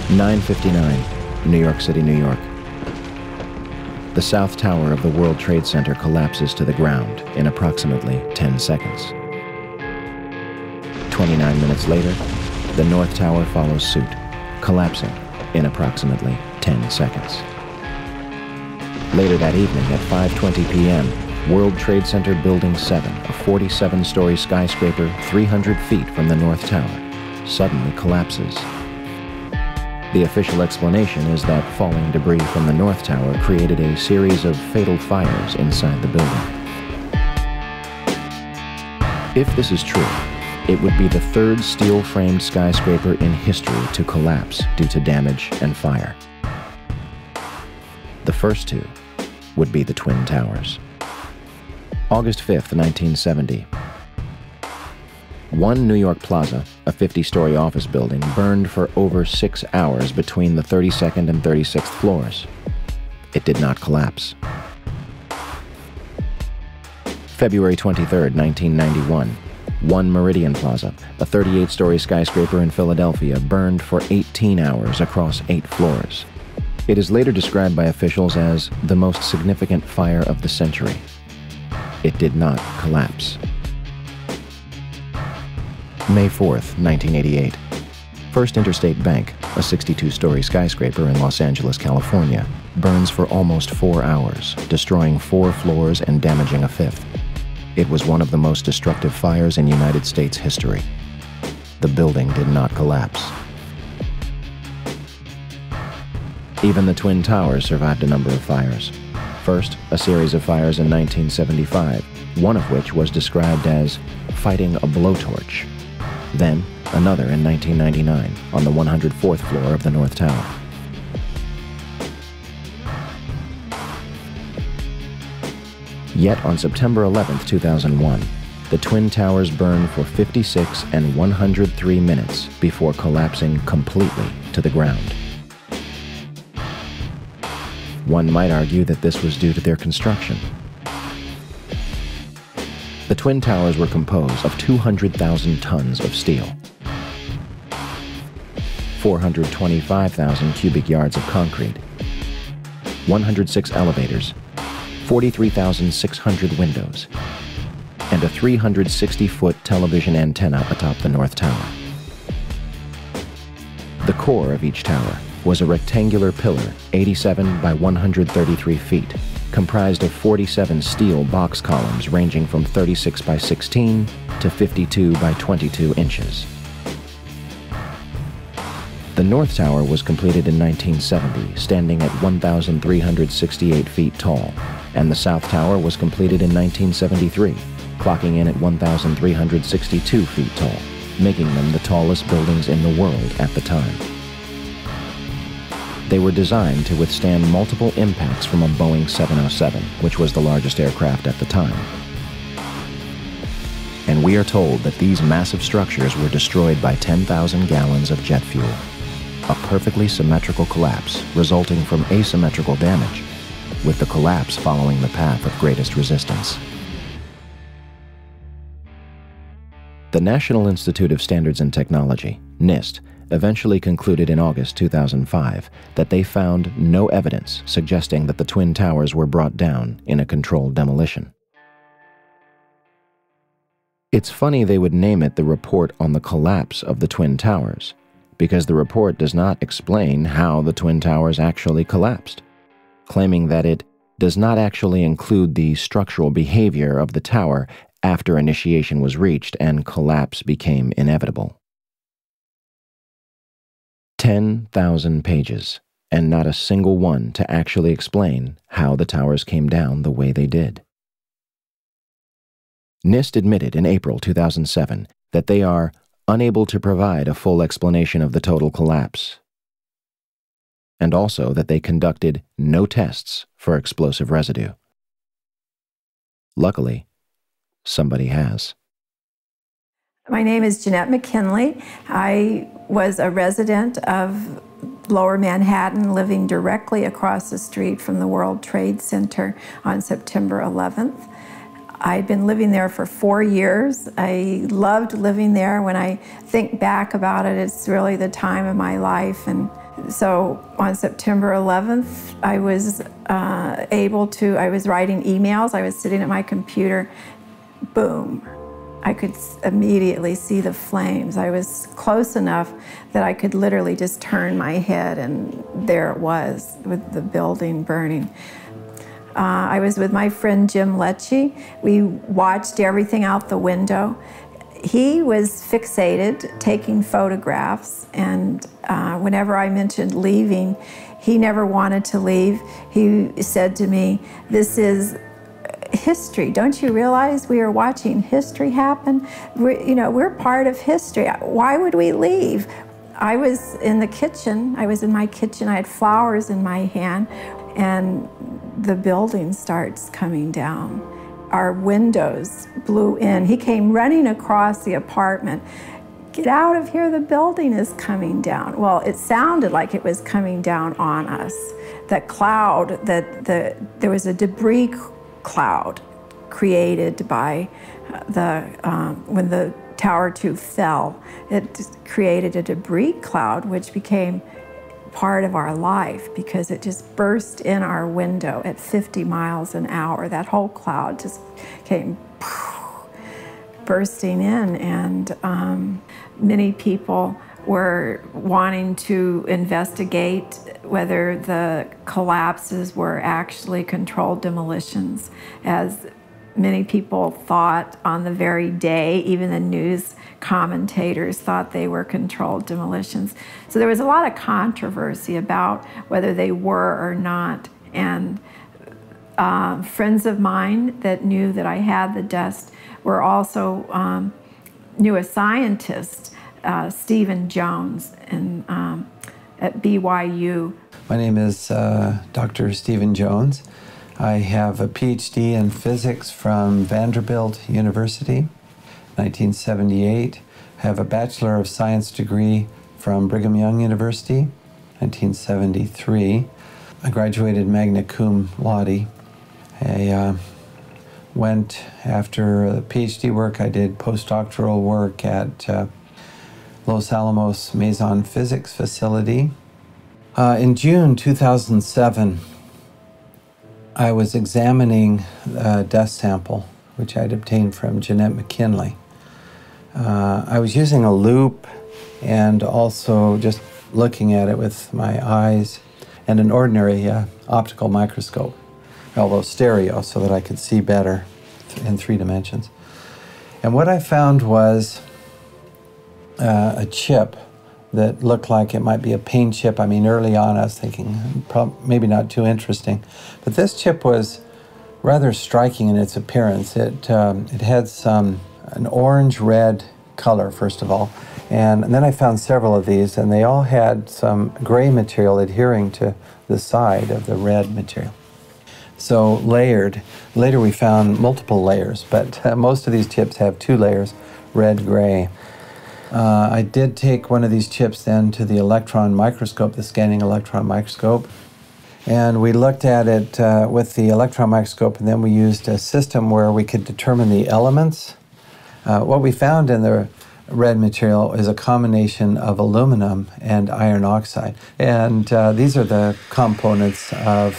(9:59), New York City, New York. The South Tower of the World Trade Center collapses to the ground in approximately 10 seconds. 29 minutes later, the North Tower follows suit, collapsing in approximately 10 seconds. Later that evening at 5:20 p.m., World Trade Center Building 7, a 47-story skyscraper 300 feet from the North Tower, suddenly collapses. The official explanation is that falling debris from the North Tower created a series of fatal fires inside the building. If this is true, it would be the third steel-framed skyscraper in history to collapse due to damage and fire. The first two would be the Twin Towers. August 5th, 1970. One New York Plaza, a 50-story office building, burned for over 6 hours between the 32nd and 36th floors. It did not collapse. February 23rd, 1991. One Meridian Plaza, a 38-story skyscraper in Philadelphia, burned for 18 hours across 8 floors. It is later described by officials as the most significant fire of the century. It did not collapse. May 4th, 1988. First Interstate Bank, a 62-story skyscraper in Los Angeles, California, burns for almost 4 hours, destroying 4 floors and damaging a 5th. It was one of the most destructive fires in United States history. The building did not collapse. Even the Twin Towers survived a number of fires. First, a series of fires in 1975, one of which was described as fighting a blowtorch. Then, another in 1999 on the 104th floor of the North Tower. Yet on September 11, 2001, the Twin Towers burned for 56 and 103 minutes before collapsing completely to the ground. One might argue that this was due to their construction. The Twin Towers were composed of 200,000 tons of steel, 425,000 cubic yards of concrete, 106 elevators, 43,600 windows, and a 360-foot television antenna atop the North Tower. The core of each tower was a rectangular pillar 87 by 133 feet, comprised of 47 steel box columns ranging from 36 by 16 to 52 by 22 inches. The North Tower was completed in 1970, standing at 1,368 feet tall, and the South Tower was completed in 1973, clocking in at 1,362 feet tall, making them the tallest buildings in the world at the time. They were designed to withstand multiple impacts from a Boeing 707, which was the largest aircraft at the time. And we are told that these massive structures were destroyed by 10,000 gallons of jet fuel. A perfectly symmetrical collapse resulting from asymmetrical damage, with the collapse following the path of greatest resistance. The National Institute of Standards and Technology, NIST, eventually concluded in August 2005 that they found no evidence suggesting that the Twin Towers were brought down in a controlled demolition. It's funny they would name it the Report on the Collapse of the Twin Towers, because the report does not explain how the Twin Towers actually collapsed. claiming that it does not actually include the structural behavior of the tower after initiation was reached and collapse became inevitable. 10,000 pages, and not a single one to actually explain how the towers came down the way they did. NIST admitted in April 2007 that they are unable to provide a full explanation of the total collapse, and also that they conducted no tests for explosive residue. Luckily, somebody has. My name is Jeanette McKinley. I was a resident of Lower Manhattan, living directly across the street from the World Trade Center on September 11th. I'd been living there for 4 years. I loved living there. When I think back about it, it's really the time of my life. And so on September 11th, I was I was writing emails. I was sitting at my computer. Boom. I could immediately see the flames. I was close enough that I could literally just turn my head, and there it was with the building burning. I was with my friend Jim Lecce. We watched everything out the window. He was fixated, taking photographs, and whenever I mentioned leaving, he never wanted to leave. He said to me, "This is history. Don't you realize we are watching history happen? We're part of history. Why would we leave?" I was in the kitchen. I was in my kitchen. I had flowers in my hand, and the building starts coming down. Our windows blew in. He came running across the apartment. "Get out of here, the building is coming down." Well, it sounded like it was coming down on us. That cloud, there was a debris cloud created by when the Tower 2 fell. It created a debris cloud which became part of our life because it just burst in our window at 50 miles an hour. That whole cloud just came bursting in, and many people were wanting to investigate whether the collapses were actually controlled demolitions, as many people thought on the very day. Even the news commentators thought they were controlled demolitions. So there was a lot of controversy about whether they were or not. And friends of mine that knew that I had the dust were also knew a scientist, Stephen Jones, at BYU. My name is Dr. Stephen Jones. I have a PhD in physics from Vanderbilt University, 1978. I have a Bachelor of Science degree from Brigham Young University, 1973. I graduated magna cum laude. I went after the PhD work. I did postdoctoral work at Los Alamos Mason Physics Facility. In June 2007, I was examining a dust sample, which I'd obtained from Jeanette McKinley. I was using a loupe and also just looking at it with my eyes and an ordinary optical microscope, although stereo, so that I could see better in 3 dimensions. And what I found was a chip that looked like it might be a paint chip. I mean, early on I was thinking maybe not too interesting, but this chip was rather striking in its appearance. It had an orange-red color, first of all, and then I found several of these, and they all had some gray material adhering to the side of the red material. So layered. Later we found multiple layers, but most of these chips have 2 layers, red, gray. I did take one of these chips then to the electron microscope, the scanning electron microscope, and we looked at it with the electron microscope, and then we used a system where we could determine the elements. What we found in the red material is a combination of aluminum and iron oxide, and these are the components of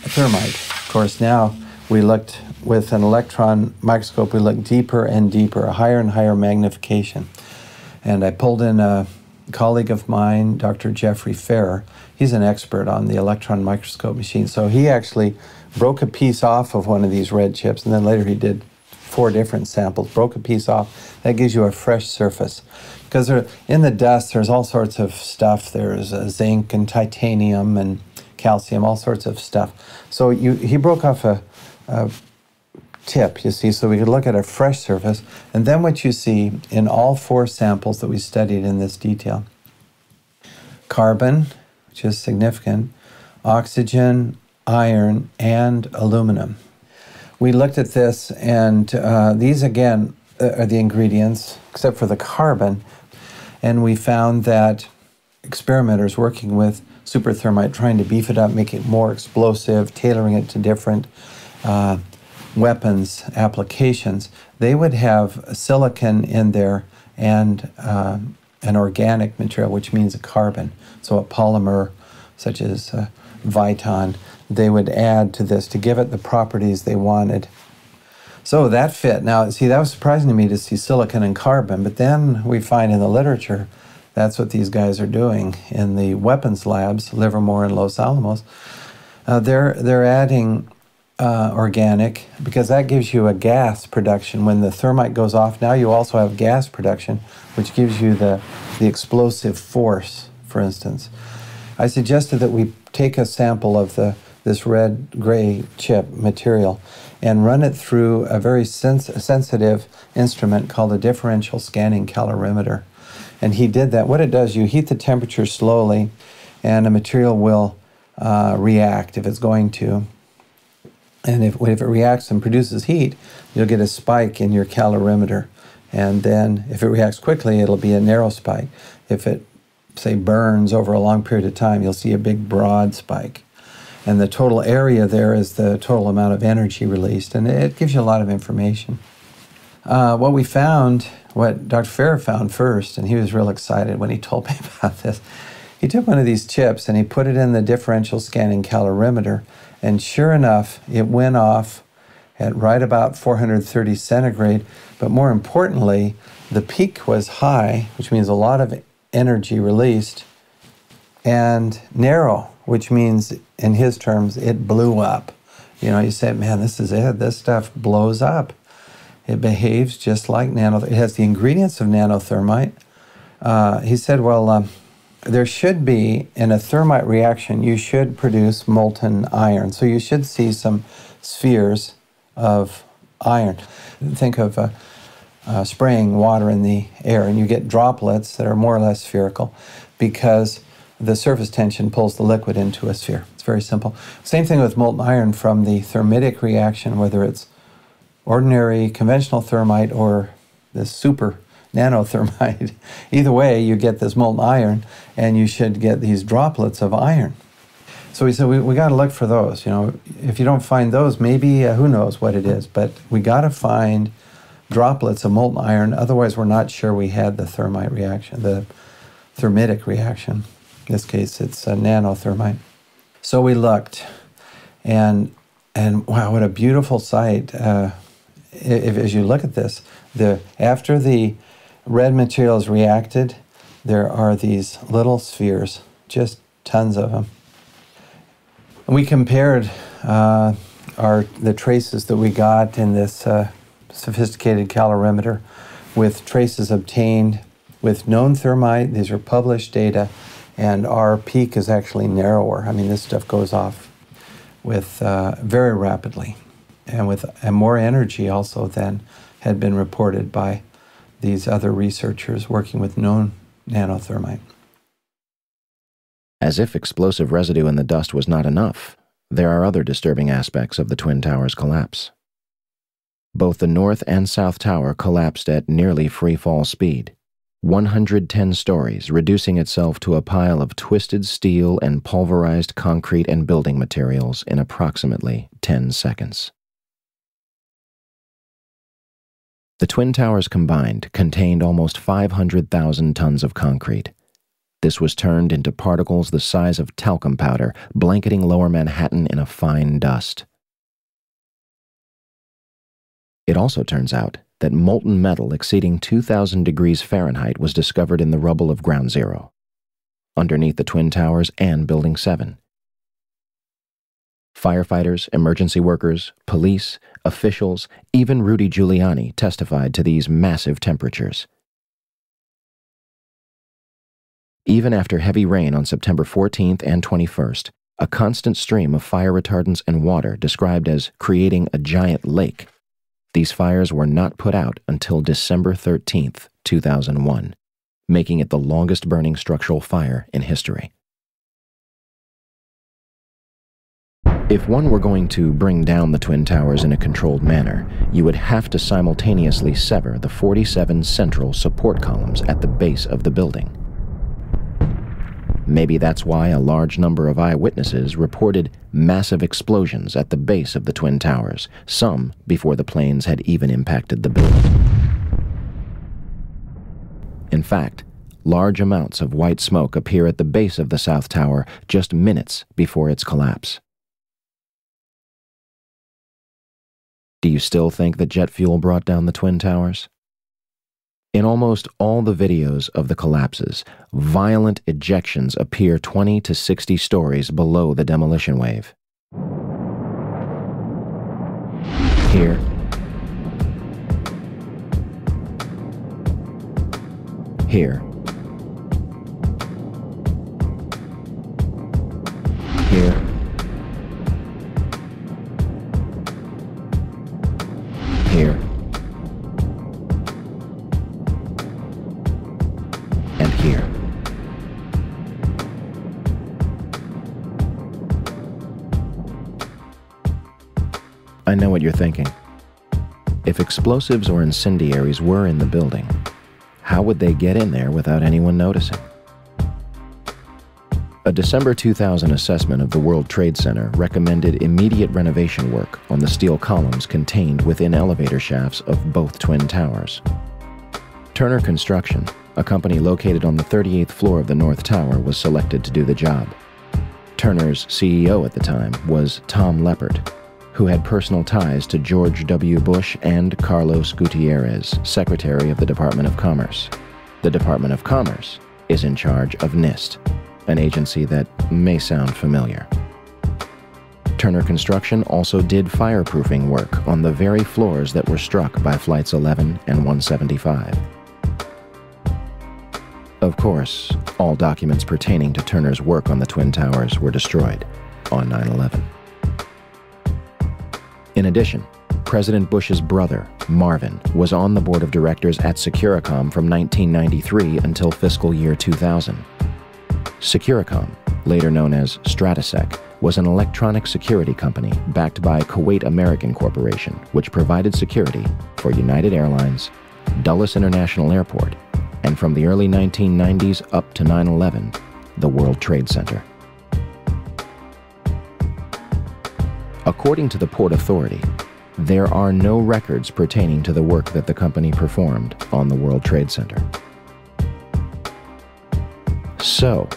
thermite. Of course, now we looked with an electron microscope, we looked deeper and deeper, a higher and higher magnification. And I pulled in a colleague of mine, Dr. Jeffrey Ferrer. he's an expert on the electron microscope machine. So he actually broke a piece off of one of these red chips, and then later he did 4 different samples, broke a piece off. That gives you a fresh surface. Because in the dust, there's all sorts of stuff. There's zinc and titanium and calcium, all sorts of stuff. So he broke off a tip, you see, so we could look at a fresh surface. And then what you see in all 4 samples that we studied in this detail: carbon, which is significant, oxygen, iron, and aluminum. We looked at this, and these again are the ingredients, except for the carbon, and we found that experimenters working with superthermite, trying to beef it up, make it more explosive, tailoring it to different weapons applications, they would have silicon in there and an organic material, which means a carbon. So a polymer such as Viton, they would add to this to give it the properties they wanted. So that fit. Now, see, that was surprising to me to see silicon and carbon, but then we find in the literature that's what these guys are doing in the weapons labs, Livermore and Los Alamos. They're adding organic, because that gives you a gas production. When the thermite goes off, now you also have gas production, which gives you the explosive force, for instance. I suggested that we take a sample of this red-gray chip material and run it through a very sensitive instrument called a differential scanning calorimeter. And he did that. What it does, you heat the temperature slowly, and a material will react if it's going to. And if it reacts and produces heat, you'll get a spike in your calorimeter. And then if it reacts quickly, it'll be a narrow spike. If it, say, burns over a long period of time, you'll see a big broad spike. And the total area there is the total amount of energy released, and it gives you a lot of information. What we found, what Dr. Farrer found first, and he was real excited when he told me about this, he took one of these chips and he put it in the differential scanning calorimeter, and sure enough, it went off at right about 430 centigrade, but more importantly, the peak was high, which means a lot of energy released, and narrow, which means, in his terms, it blew up. You know, you say, man, this is it. This stuff blows up. It behaves just like it has the ingredients of nanothermite. He said, well, there should be, in a thermite reaction, you should produce molten iron. So you should see some spheres of iron. Think of spraying water in the air, and you get droplets that are more or less spherical because the surface tension pulls the liquid into a sphere. It's very simple. Same thing with molten iron from the thermitic reaction, whether it's ordinary conventional thermite or this super nanothermite. Either way, you get this molten iron, and you should get these droplets of iron. So we said, we got to look for those. You know, if you don't find those, maybe who knows what it is, but we got to find droplets of molten iron. Otherwise, we're not sure we had the thermite reaction, the thermitic reaction. In this case, it's a nanothermite. So we looked, and wow, what a beautiful sight. As you look at this, after the red material is reacted, there are these little spheres, just tons of them. And we compared the traces that we got in this sophisticated calorimeter with traces obtained with known thermite. These are published data, and our peak is actually narrower. I mean, this stuff goes off with very rapidly, and more energy also than had been reported by these other researchers working with known nanothermite. As if explosive residue in the dust was not enough, there are other disturbing aspects of the Twin Towers' collapse. Both the North and South Tower collapsed at nearly free-fall speed, 110 stories, reducing itself to a pile of twisted steel and pulverized concrete and building materials in approximately 10 seconds. The Twin Towers combined contained almost 500,000 tons of concrete. This was turned into particles the size of talcum powder, blanketing lower Manhattan in a fine dust. It also turns out that molten metal exceeding 2,000 degrees Fahrenheit was discovered in the rubble of Ground Zero. underneath the Twin Towers and Building 7. Firefighters, emergency workers, police, officials, even Rudy Giuliani testified to these massive temperatures. Even after heavy rain on September 14th and 21st, a constant stream of fire retardants and water described as creating a giant lake, these fires were not put out until December 13th, 2001, making it the longest burning structural fire in history. If one were going to bring down the Twin Towers in a controlled manner, you would have to simultaneously sever the 47 central support columns at the base of the building. Maybe that's why a large number of eyewitnesses reported massive explosions at the base of the Twin Towers, some before the planes had even impacted the building. In fact, large amounts of white smoke appear at the base of the South Tower just minutes before its collapse. Do you still think that jet fuel brought down the Twin Towers? In almost all the videos of the collapses, violent ejections appear 20 to 60 stories below the demolition wave. Here, here, here, here, and here. I know what you're thinking. If explosives or incendiaries were in the building, how would they get in there without anyone noticing? A December 2000 assessment of the World Trade Center recommended immediate renovation work on the steel columns contained within elevator shafts of both Twin Towers. Turner Construction, a company located on the 38th floor of the North Tower, was selected to do the job. Turner's CEO at the time was Tom Leppert, who had personal ties to George W. Bush and Carlos Gutierrez, Secretary of the Department of Commerce. The Department of Commerce is in charge of NIST, an agency that may sound familiar. Turner Construction also did fireproofing work on the very floors that were struck by Flights 11 and 175. Of course, all documents pertaining to Turner's work on the Twin Towers were destroyed on 9/11. In addition, President Bush's brother, Marvin, was on the board of directors at Securicom from 1993 until fiscal year 2000. Securicom, later known as Stratesec, was an electronic security company backed by Kuwait American Corporation, which provided security for United Airlines, Dulles International Airport, and from the early 1990s up to 9/11, the World Trade Center. According to the Port Authority, there are no records pertaining to the work that the company performed on the World Trade Center. So,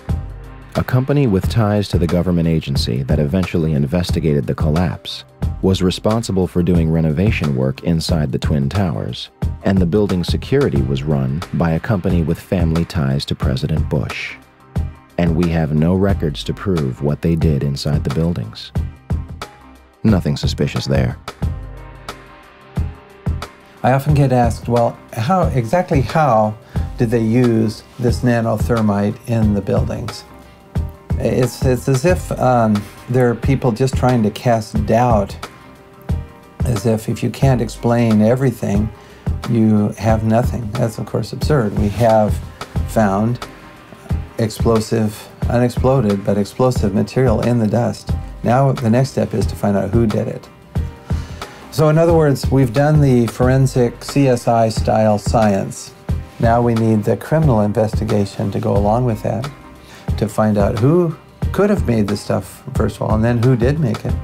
a company with ties to the government agency that eventually investigated the collapse was responsible for doing renovation work inside the Twin Towers, and the building's security was run by a company with family ties to President Bush. And we have no records to prove what they did inside the buildings. Nothing suspicious there. I often get asked, well, exactly how did they use this nanothermite in the buildings? It's as if there are people just trying to cast doubt, as if you can't explain everything, you have nothing. That's, of course, absurd. We have found explosive, unexploded, but explosive material in the dust. Now the next step is to find out who did it. So in other words, we've done the forensic CSI-style science. Now we need the criminal investigation to go along with that, to find out who could have made this stuff, first of all, and then who did make it.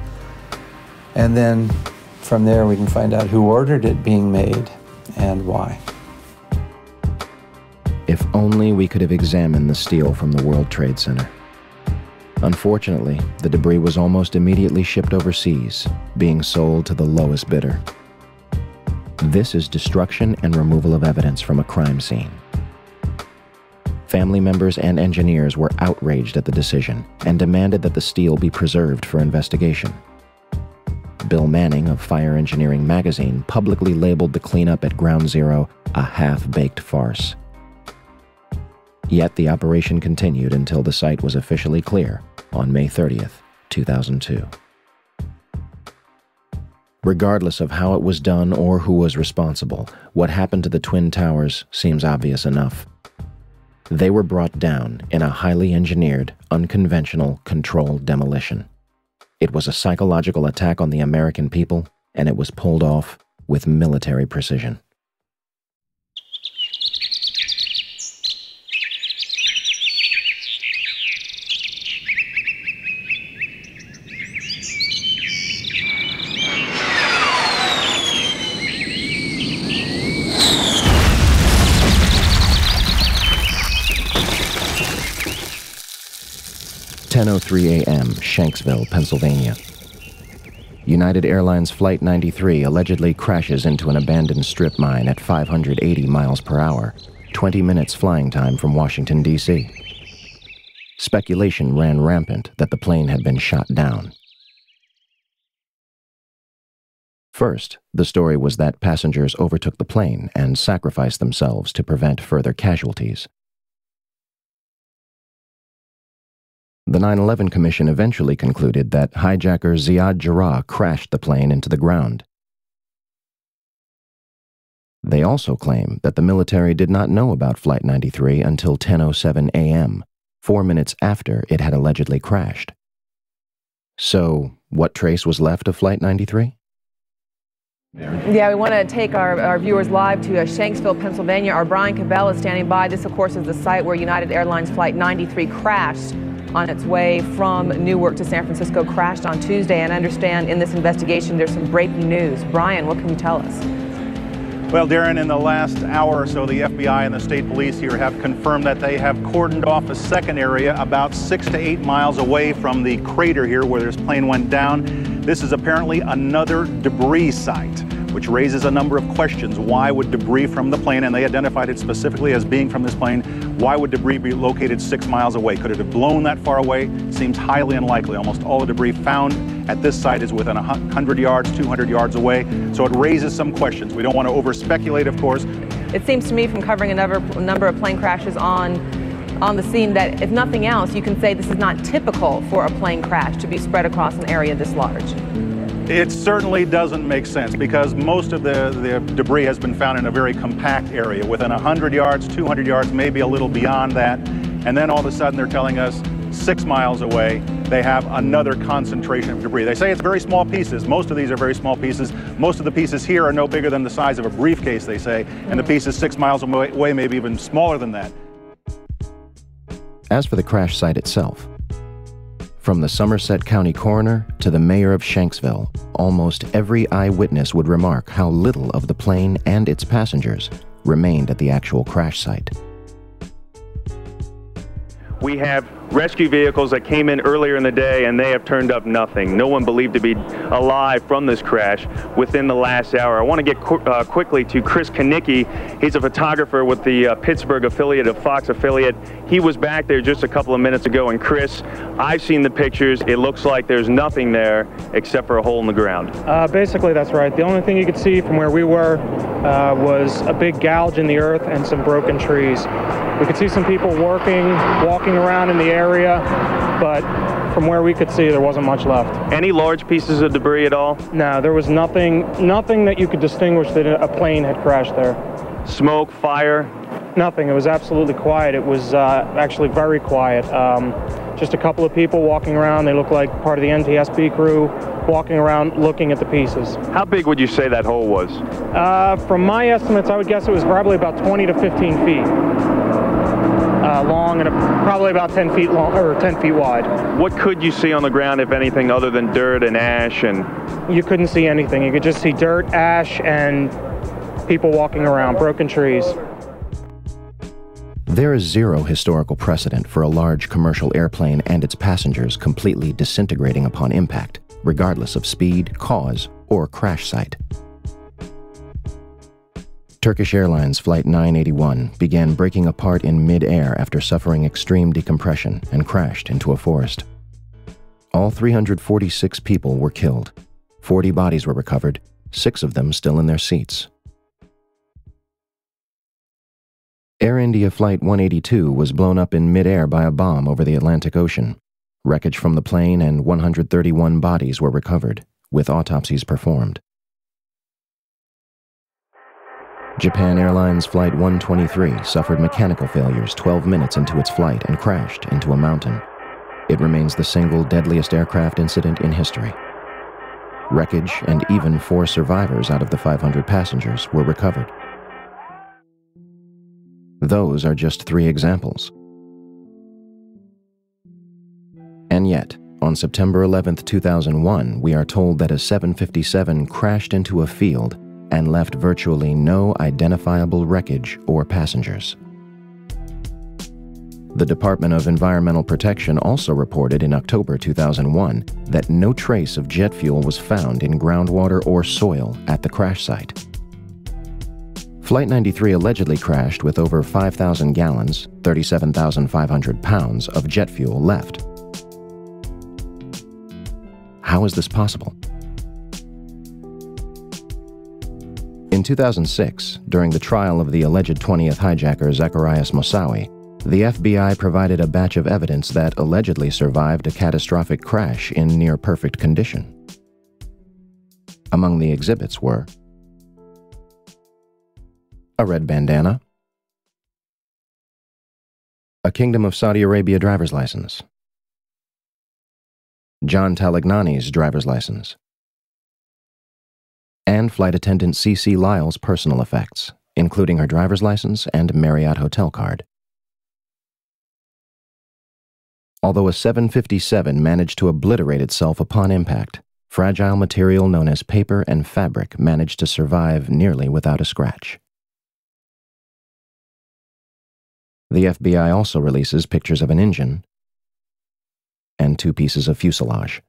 And then from there we can find out who ordered it being made and why. If only we could have examined the steel from the World Trade Center. Unfortunately, the debris was almost immediately shipped overseas, being sold to the lowest bidder. This is destruction and removal of evidence from a crime scene. family members and engineers were outraged at the decision and demanded that the steel be preserved for investigation. Bill Manning of Fire Engineering magazine publicly labeled the cleanup at Ground Zero a half-baked farce. Yet the operation continued until the site was officially clear on May 30th, 2002. Regardless of how it was done or who was responsible, what happened to the Twin Towers seems obvious enough. They were brought down in a highly engineered, unconventional, controlled demolition. It was a psychological attack on the American people, and it was pulled off with military precision. (10:03 a.m., Shanksville, Pennsylvania. United Airlines Flight 93 allegedly crashes into an abandoned strip mine at 580 miles per hour, 20 minutes flying time from Washington, D.C. Speculation ran rampant that the plane had been shot down. First, the story was that passengers overtook the plane and sacrificed themselves to prevent further casualties. The 9/11 Commission eventually concluded that hijacker Ziad Jarrah crashed the plane into the ground. They also claim that the military did not know about Flight 93 until 10:07 a.m., 4 minutes after it had allegedly crashed. So, what trace was left of Flight 93? Yeah, we want to take our viewers live to Shanksville, Pennsylvania. Our Brian Cabell is standing by. This, of course, is the site where United Airlines Flight 93 crashed on its way from Newark to San Francisco, crashed on Tuesday. And I understand in this investigation there's some breaking news. Brian, what can you tell us? Well, Darren, in the last hour or so, the FBI and the state police here have confirmed that they have cordoned off a second area about 6 to 8 miles away from the crater here where this plane went down. This is apparently another debris site, which raises a number of questions. Why would debris from the plane, and they identified it specifically as being from this plane, why would debris be located 6 miles away? Could it have blown that far away? Seems highly unlikely. Almost all the debris found at this site is within 100 yards, 200 yards away. So it raises some questions. We don't want to over-speculate, of course. It seems to me from covering a number of plane crashes on the scene that, if nothing else, you can say this is not typical for a plane crash to be spread across an area this large. It certainly doesn't make sense because most of the debris has been found in a very compact area within 100 yards, 200 yards, maybe a little beyond that. And then all of a sudden they're telling us 6 miles away they have another concentration of debris. They say it's very small pieces. Most of these are very small pieces. Most of the pieces here are no bigger than the size of a briefcase, they say, and the pieces 6 miles away maybe even smaller than that. As for the crash site itself, from the Somerset County coroner to the mayor of Shanksville, almost every eyewitness would remark how little of the plane and its passengers remained at the actual crash site. We have rescue vehicles that came in earlier in the day and they have turned up nothing. No one believed to be alive from this crash within the last hour. I want to get quickly to Chris Kanicki. He's a photographer with the Pittsburgh affiliate of Fox affiliate. He was back there just a couple of minutes ago, and Chris, I've seen the pictures. It looks like there's nothing there except for a hole in the ground. Basically, that's right. The only thing you could see from where we were was a big gouge in the earth and some broken trees. We could see some people walking around in the area, but from where we could see, there wasn't much left. Any large pieces of debris at all? No, there was nothing that you could distinguish that a plane had crashed there. Smoke, fire? Nothing. It was absolutely quiet. It was actually very quiet. Just a couple of people walking around. They looked like part of the NTSB crew walking around looking at the pieces. How big would you say that hole was? From my estimates, I would guess it was probably about 20 to 15 feet. Long and probably about 10 feet long or 10 feet wide. What could you see on the ground, if anything, other than dirt and ash? And you couldn't see anything. You could just see dirt, ash, and people walking around, broken trees. There is zero historical precedent for a large commercial airplane and its passengers completely disintegrating upon impact, regardless of speed, cause, or crash site. Turkish Airlines Flight 981 began breaking apart in mid-air after suffering extreme decompression and crashed into a forest. All 346 people were killed. 40 bodies were recovered, 6 of them still in their seats. Air India Flight 182 was blown up in mid-air by a bomb over the Atlantic Ocean. Wreckage from the plane and 131 bodies were recovered, with autopsies performed. Japan Airlines Flight 123 suffered mechanical failures 12 minutes into its flight and crashed into a mountain. It remains the single deadliest aircraft incident in history. Wreckage and even 4 survivors out of the 500 passengers were recovered. Those are just 3 examples. And yet, on September 11, 2001, we are told that a 757 crashed into a field and left virtually no identifiable wreckage or passengers. The Department of Environmental Protection also reported in October 2001 that no trace of jet fuel was found in groundwater or soil at the crash site. Flight 93 allegedly crashed with over 5,000 gallons, 37,500 pounds of jet fuel left. How is this possible? In 2006, during the trial of the alleged 20th hijacker Zacarias Moussaoui, the FBI provided a batch of evidence that allegedly survived a catastrophic crash in near-perfect condition. Among the exhibits were a red bandana, a Kingdom of Saudi Arabia driver's license, John Talagnani's driver's license, and flight attendant C.C. Lyle's personal effects, including her driver's license and Marriott hotel card. Although a 757 managed to obliterate itself upon impact, fragile material known as paper and fabric managed to survive nearly without a scratch. The FBI also releases pictures of an engine and 2 pieces of fuselage.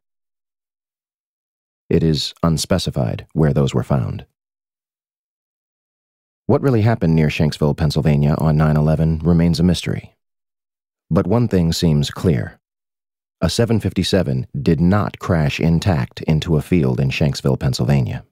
It is unspecified where those were found. What really happened near Shanksville, Pennsylvania on 9/11 remains a mystery. But one thing seems clear. A 757 did not crash intact into a field in Shanksville, Pennsylvania.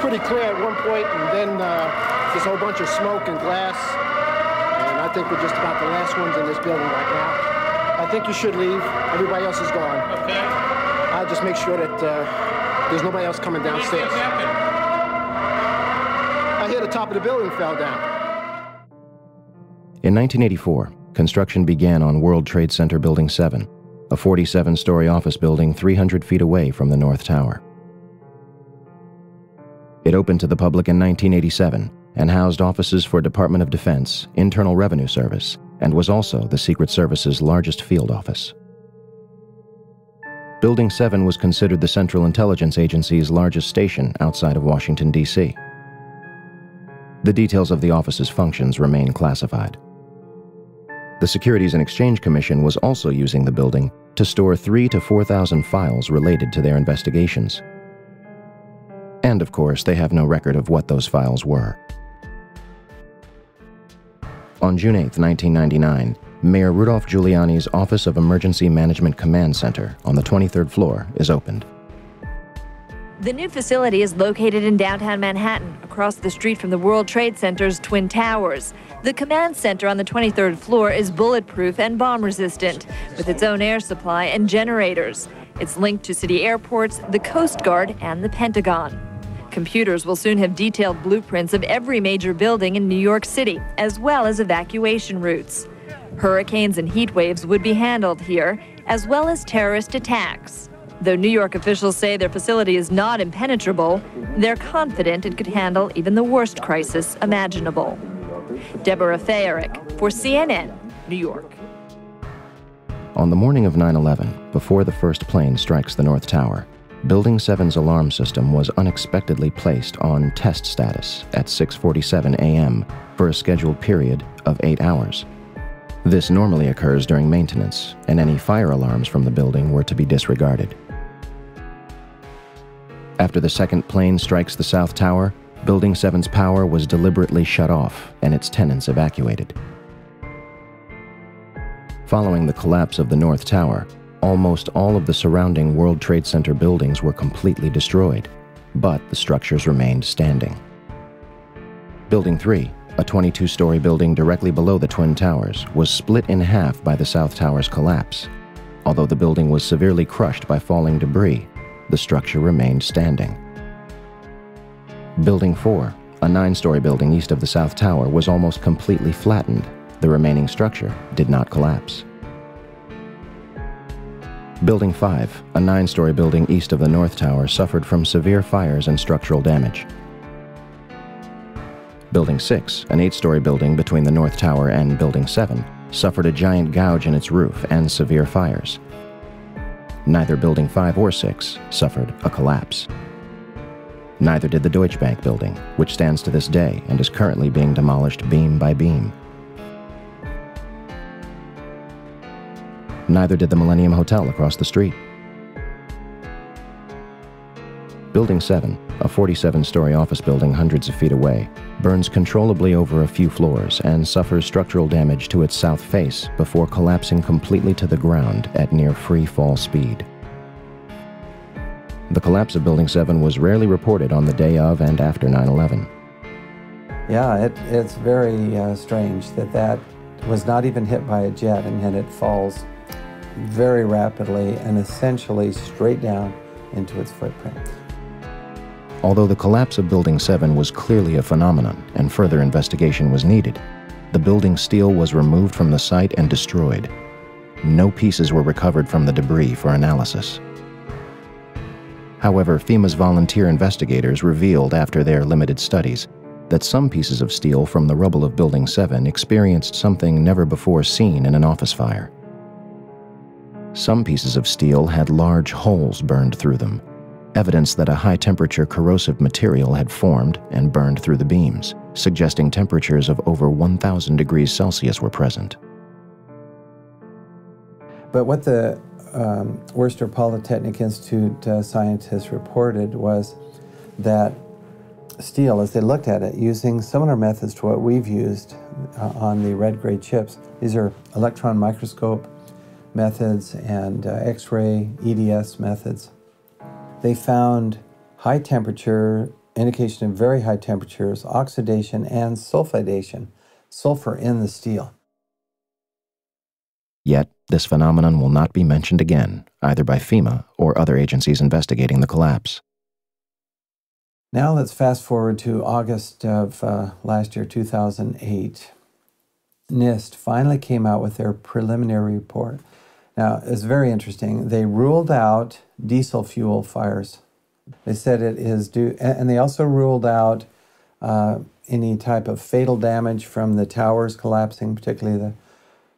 Pretty clear at one point, and then this whole bunch of smoke and glass, and I think we're just about the last ones in this building right now. I think you should leave. Everybody else is gone. Okay. I'll just make sure that there's nobody else coming downstairs. What happened? I hear the top of the building fell down. In 1984, construction began on World Trade Center Building 7, a 47-story office building 300 feet away from the North Tower. It opened to the public in 1987 and housed offices for Department of Defense, Internal Revenue Service, and was also the Secret Service's largest field office. Building 7 was considered the Central Intelligence Agency's largest station outside of Washington, D.C. The details of the office's functions remain classified. The Securities and Exchange Commission was also using the building to store 3,000 to 4,000 files related to their investigations. And of course, they have no record of what those files were. On June 8, 1999, Mayor Rudolph Giuliani's Office of Emergency Management Command Center on the 23rd floor is opened. The new facility is located in downtown Manhattan, across the street from the World Trade Center's Twin Towers. The command center on the 23rd floor is bulletproof and bomb-resistant, with its own air supply and generators. It's linked to city airports, the Coast Guard, and the Pentagon. Computers will soon have detailed blueprints of every major building in New York City, as well as evacuation routes. Hurricanes and heat waves would be handled here, as well as terrorist attacks. Though New York officials say their facility is not impenetrable, they're confident it could handle even the worst crisis imaginable. Deborah Fayerick for CNN, New York. On the morning of 9/11, before the first plane strikes the North Tower, Building 7's alarm system was unexpectedly placed on test status at 6:47 a.m. for a scheduled period of 8 hours. This normally occurs during maintenance, and any fire alarms from the building were to be disregarded. After the second plane strikes the South Tower, Building 7's power was deliberately shut off and its tenants evacuated. Following the collapse of the North Tower, almost all of the surrounding World Trade Center buildings were completely destroyed, but the structures remained standing. Building 3, a 22-story building directly below the Twin Towers, was split in half by the South Tower's collapse. Although the building was severely crushed by falling debris, the structure remained standing. Building 4, a 9-story building east of the South Tower, was almost completely flattened. The remaining structure did not collapse. Building 5, a 9-story building east of the North Tower, suffered from severe fires and structural damage. Building 6, an 8-story building between the North Tower and Building 7, suffered a giant gouge in its roof and severe fires. Neither Building 5 or 6 suffered a collapse. Neither did the Deutsche Bank building, which stands to this day and is currently being demolished beam by beam. Neither did the Millennium Hotel across the street. Building 7, a 47-story office building hundreds of feet away, burns controllably over a few floors and suffers structural damage to its south face before collapsing completely to the ground at near free fall speed. The collapse of Building 7 was rarely reported on the day of and after 9/11. Yeah, it's very strange that was not even hit by a jet, and yet it falls very rapidly and essentially straight down into its footprint. Although the collapse of Building 7 was clearly a phenomenon and further investigation was needed, the building's steel was removed from the site and destroyed. No pieces were recovered from the debris for analysis. However, FEMA's volunteer investigators revealed after their limited studies that some pieces of steel from the rubble of Building 7 experienced something never before seen in an office fire. Some pieces of steel had large holes burned through them, evidence that a high-temperature corrosive material had formed and burned through the beams, suggesting temperatures of over 1,000 degrees Celsius were present. But what the Worcester Polytechnic Institute scientists reported was that steel, as they looked at it, using similar methods to what we've used on the red gray chips, these are electron microscope methods and X-ray EDS methods, they found high temperature, indication of very high temperatures, oxidation and sulfidation, sulfur in the steel. Yet, this phenomenon will not be mentioned again, either by FEMA or other agencies investigating the collapse. Now let's fast forward to August of last year, 2008. NIST finally came out with their preliminary report. Now, it's very interesting. They ruled out diesel fuel fires. They said it is due, and they also ruled out any type of fatal damage from the towers collapsing, particularly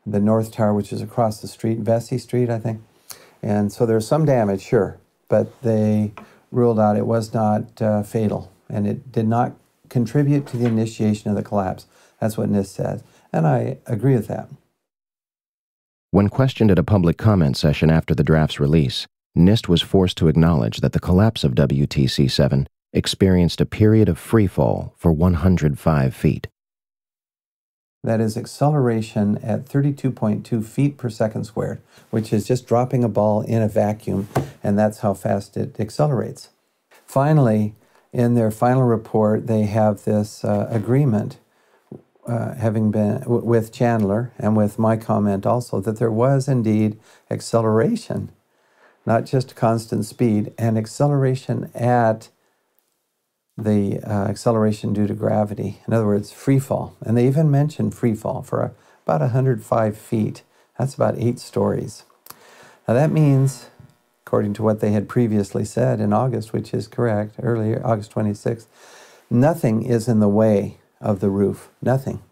the North Tower, which is across the street, Vesey Street, I think. And so there's some damage, sure, but they ruled out it was not fatal, and it did not contribute to the initiation of the collapse. That's what NIST says, and I agree with that. When questioned at a public comment session after the draft's release, NIST was forced to acknowledge that the collapse of WTC-7 experienced a period of freefall for 105 feet. That is acceleration at 32.2 feet per second squared, which is just dropping a ball in a vacuum, and that's how fast it accelerates. Finally, in their final report, they have this agreement, having been with Chandler and with my comment also, that there was indeed acceleration, not just constant speed, and acceleration at the acceleration due to gravity. In other words, free fall. And they even mentioned free fall for about 105 feet. That's about 8 stories. Now that means, according to what they had previously said in August, which is correct, earlier, August 26th, nothing is in the way of the roof. Nothing.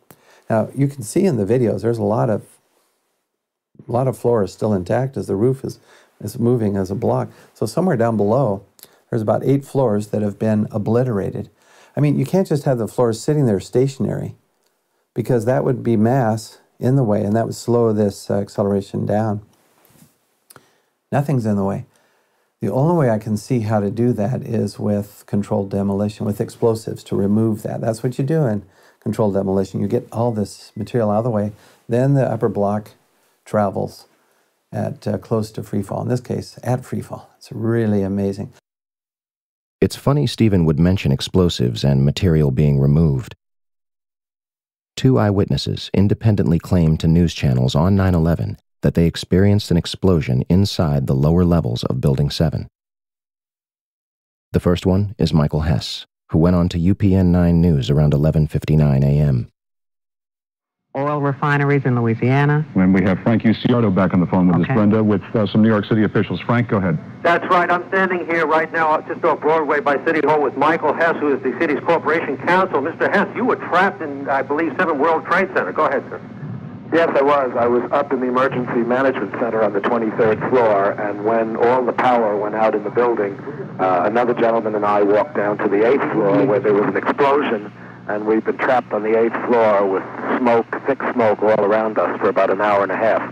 Now you can see in the videos there's a lot of floor is still intact as the roof is moving as a block. So somewhere down below, there's about 8 floors that have been obliterated. I mean, you can't just have the floors sitting there stationary. because that would be mass in the way, and that would slow this acceleration down. Nothing's in the way. The only way I can see how to do that is with controlled demolition, with explosives, to remove that. That's what you do in controlled demolition. You get all this material out of the way, then the upper block travels at close to free fall. In this case, at free fall. It's really amazing. It's funny Stephen would mention explosives and material being removed. 2 eyewitnesses independently claimed to news channels on 9/11 that they experienced an explosion inside the lower levels of Building 7. The first one is Michael Hess, who went on to UPN 9 News around 11:59 a.m. Oil refineries in Louisiana. When we have Frank Uciardo back on the phone with us, Brenda, with some New York City officials. Frank, go ahead. That's right. I'm standing here right now just off Broadway by City Hall with Michael Hess, who is the city's corporation counsel. Mr. Hess, you were trapped in, I believe, 7 World Trade Center. Go ahead, sir. Yes, I was. I was up in the emergency management center on the 23rd floor, and when all the power went out in the building, another gentleman and I walked down to the 8th floor where there was an explosion, and we've been trapped on the 8th floor with smoke, thick smoke all around us for about an hour and a half.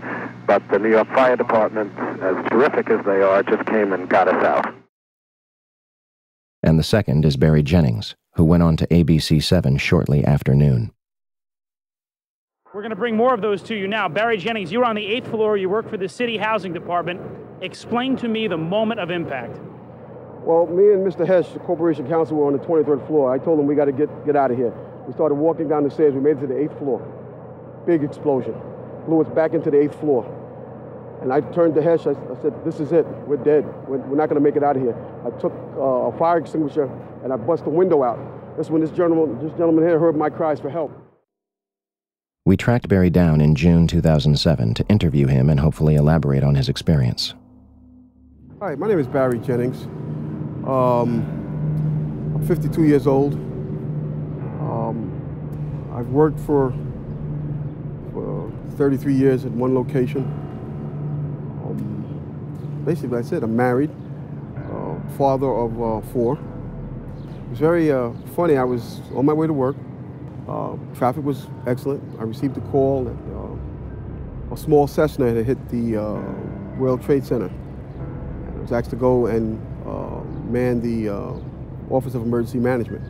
But the New York Fire Department, as terrific as they are, just came and got us out. And the second is Barry Jennings, who went on to ABC7 shortly after noon. We're going to bring more of those to you now. Barry Jennings, you were on the 8th floor. You work for the City Housing Department. Explain to me the moment of impact. Well, me and Mr. Hess, the corporation counsel, were on the 23rd floor. I told him we got to get out of here. We started walking down the stairs. We made it to the 8th floor. Big explosion. Blew us back into the 8th floor. And I turned to Hess. I said, this is it. We're dead. We're not going to make it out of here. I took a fire extinguisher and I bust the window out. That's when this gentleman here heard my cries for help. We tracked Barry down in June 2007 to interview him and hopefully elaborate on his experience. Hi, my name is Barry Jennings. I'm 52 years old. I've worked for 33 years at one location. Basically, that's it. I'm married, father of 4. It was very funny. I was on my way to work. Traffic was excellent. I received a call that a small Cessna had hit the World Trade Center. I was asked to go and man the Office of Emergency Management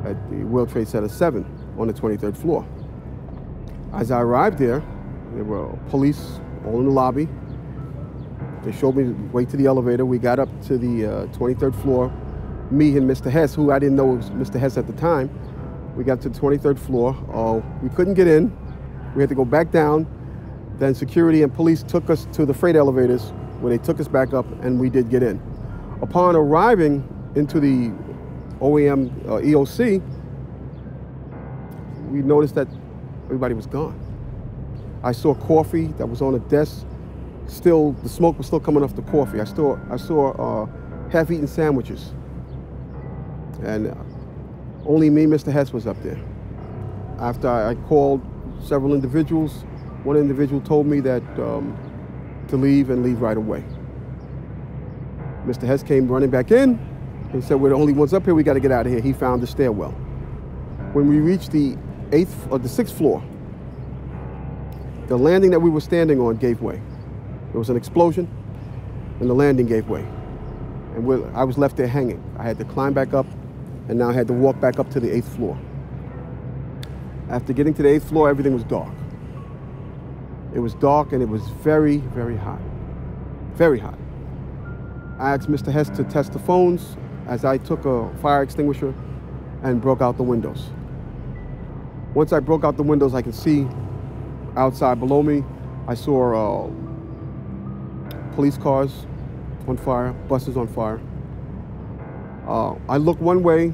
at the World Trade Center 7 on the 23rd floor. As I arrived there were police all in the lobby. They showed me the way to the elevator. We got up to the 23rd floor. Me and Mr. Hess, who I didn't know was Mr. Hess at the time, we got to the 23rd floor. We couldn't get in. We had to go back down. Then security and police took us to the freight elevators where they took us back up, and we did get in. Upon arriving into the OEM EOC, we noticed that everybody was gone. I saw coffee that was on a desk. Still, the smoke was still coming off the coffee. I saw half-eaten sandwiches. And only me, Mr. Hess, was up there. After I called several individuals, one individual told me that to leave and leave right away. Mr. Hess came running back in and said, we're the only ones up here, we got to get out of here. He found the stairwell. When we reached the 6th floor, the landing that we were standing on gave way. There was an explosion and the landing gave way. And I was left there hanging. I had to climb back up, and now I had to walk back up to the 8th floor. After getting to the 8th floor, everything was dark. It was dark and it was very, very hot. Very hot. I asked Mr. Hess to test the phones as I took a fire extinguisher and broke out the windows. Once I broke out the windows, I could see outside below me. I saw police cars on fire, buses on fire. I looked one way,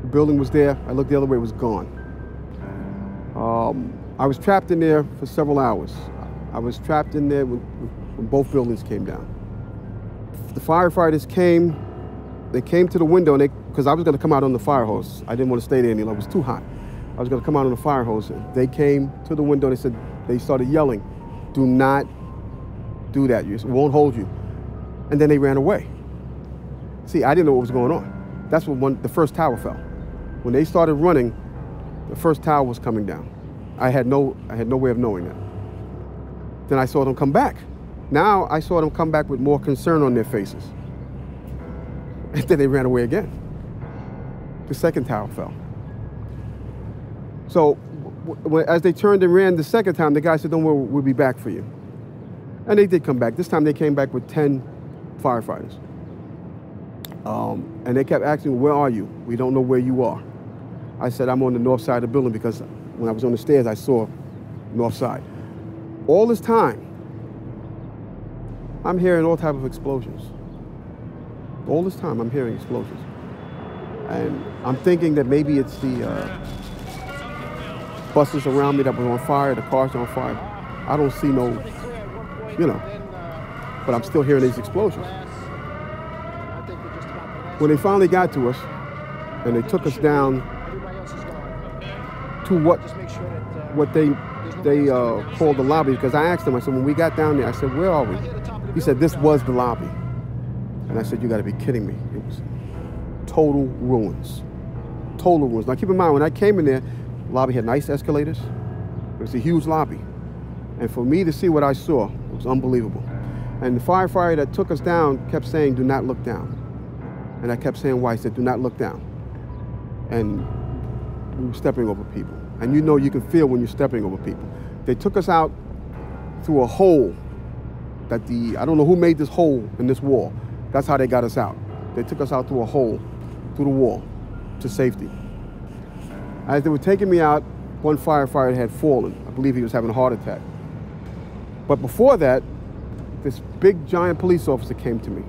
the building was there. I looked the other way, it was gone. I was trapped in there for several hours. I was trapped in there when both buildings came down. The firefighters came, they came to the window, because I was going to come out on the fire hose. I didn't want to stay there any longer, it was too hot. I was going to come out on the fire hose. They came to the window, they started yelling, do not do that, it won't hold you. And then they ran away. See, I didn't know what was going on. That's when the first tower fell. When they started running, The first tower was coming down. I had no way of knowing that. Then I saw them come back. Now I saw them come back with more concern on their faces. And then they ran away again. The second tower fell. So as they turned and ran the second time, the guy said, "Don't worry, we'll be back for you." And they did come back. This time they came back with 10 firefighters. And they kept asking, "Where are you? We don't know where you are." I said, "I'm on the north side of the building," because when I was on the stairs, I saw north side. All this time, I'm hearing all type of explosions. All this time, I'm hearing explosions. And I'm thinking that maybe it's the buses around me that were on fire, the cars are on fire. I don't see no, but I'm still hearing these explosions. When they finally got to us, and they took us down to what they called the lobby, because I asked them, I said, when we got down there, I said, "Where are we?" He said, "This was the lobby." And I said, "You gotta be kidding me." It was total ruins. Total ruins. Now keep in mind, when I came in there, the lobby had nice escalators. It was a huge lobby. And for me to see what I saw, it was unbelievable. And the firefighter that took us down kept saying, "Do not look down." And I kept saying, "Why?" He said, "Do not look down." And we were stepping over people. And you can feel when you're stepping over people. They took us out through a hole that I don't know who made this hole in this wall. That's how they got us out. They took us out through a hole, through the wall, to safety. As they were taking me out, one firefighter had fallen. I believe he was having a heart attack. But before that, this big giant police officer came to me.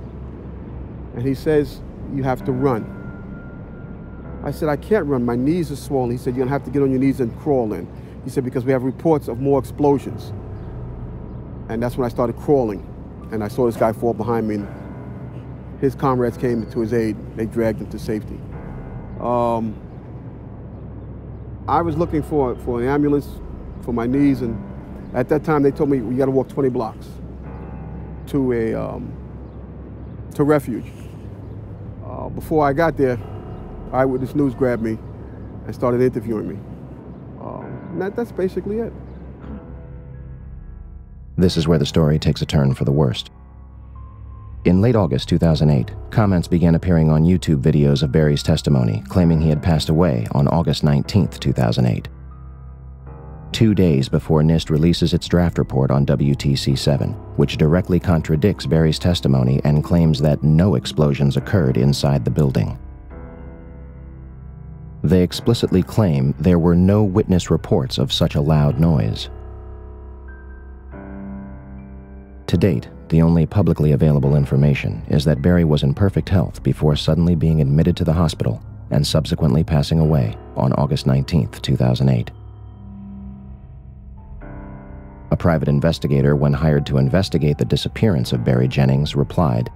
And he says, "You have to run." I said, "I can't run, my knees are swollen." He said, "You're gonna have to get on your knees and crawl in." He said, "Because we have reports of more explosions." And that's when I started crawling. And I saw this guy fall behind me. And his comrades came to his aid. They dragged him to safety. I was looking for an ambulance for my knees. And at that time, they told me, "We gotta walk 20 blocks to refuge." Before I got there, Eyewitness News grabbed me and started interviewing me. And that's basically it. This is where the story takes a turn for the worst. In late August 2008, comments began appearing on YouTube videos of Barry's testimony, claiming he had passed away on August 19, 2008. 2 days before NIST releases its draft report on WTC-7, which directly contradicts Barry's testimony and claims that no explosions occurred inside the building. They explicitly claim there were no witness reports of such a loud noise. To date, the only publicly available information is that Barry was in perfect health before suddenly being admitted to the hospital and subsequently passing away on August 19, 2008. A private investigator, when hired to investigate the disappearance of Barry Jennings, replied,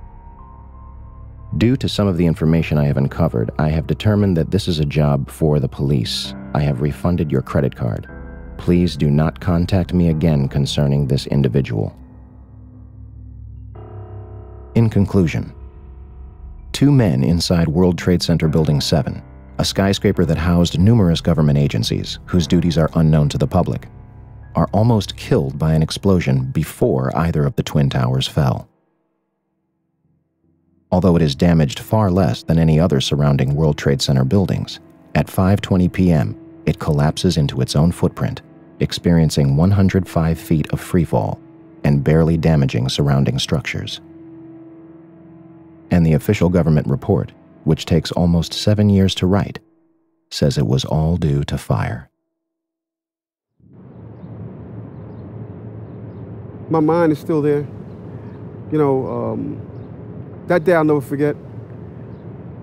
"Due to some of the information I have uncovered, I have determined that this is a job for the police. I have refunded your credit card. Please do not contact me again concerning this individual." In conclusion, 2 men inside World Trade Center Building 7, a skyscraper that housed numerous government agencies whose duties are unknown to the public, are almost killed by an explosion before either of the Twin Towers fell. Although it is damaged far less than any other surrounding World Trade Center buildings, at 5:20 p.m., it collapses into its own footprint, experiencing 105 feet of freefall and barely damaging surrounding structures. And the official government report, which takes almost 7 years to write, says it was all due to fire. My mind is still there. That day I'll never forget.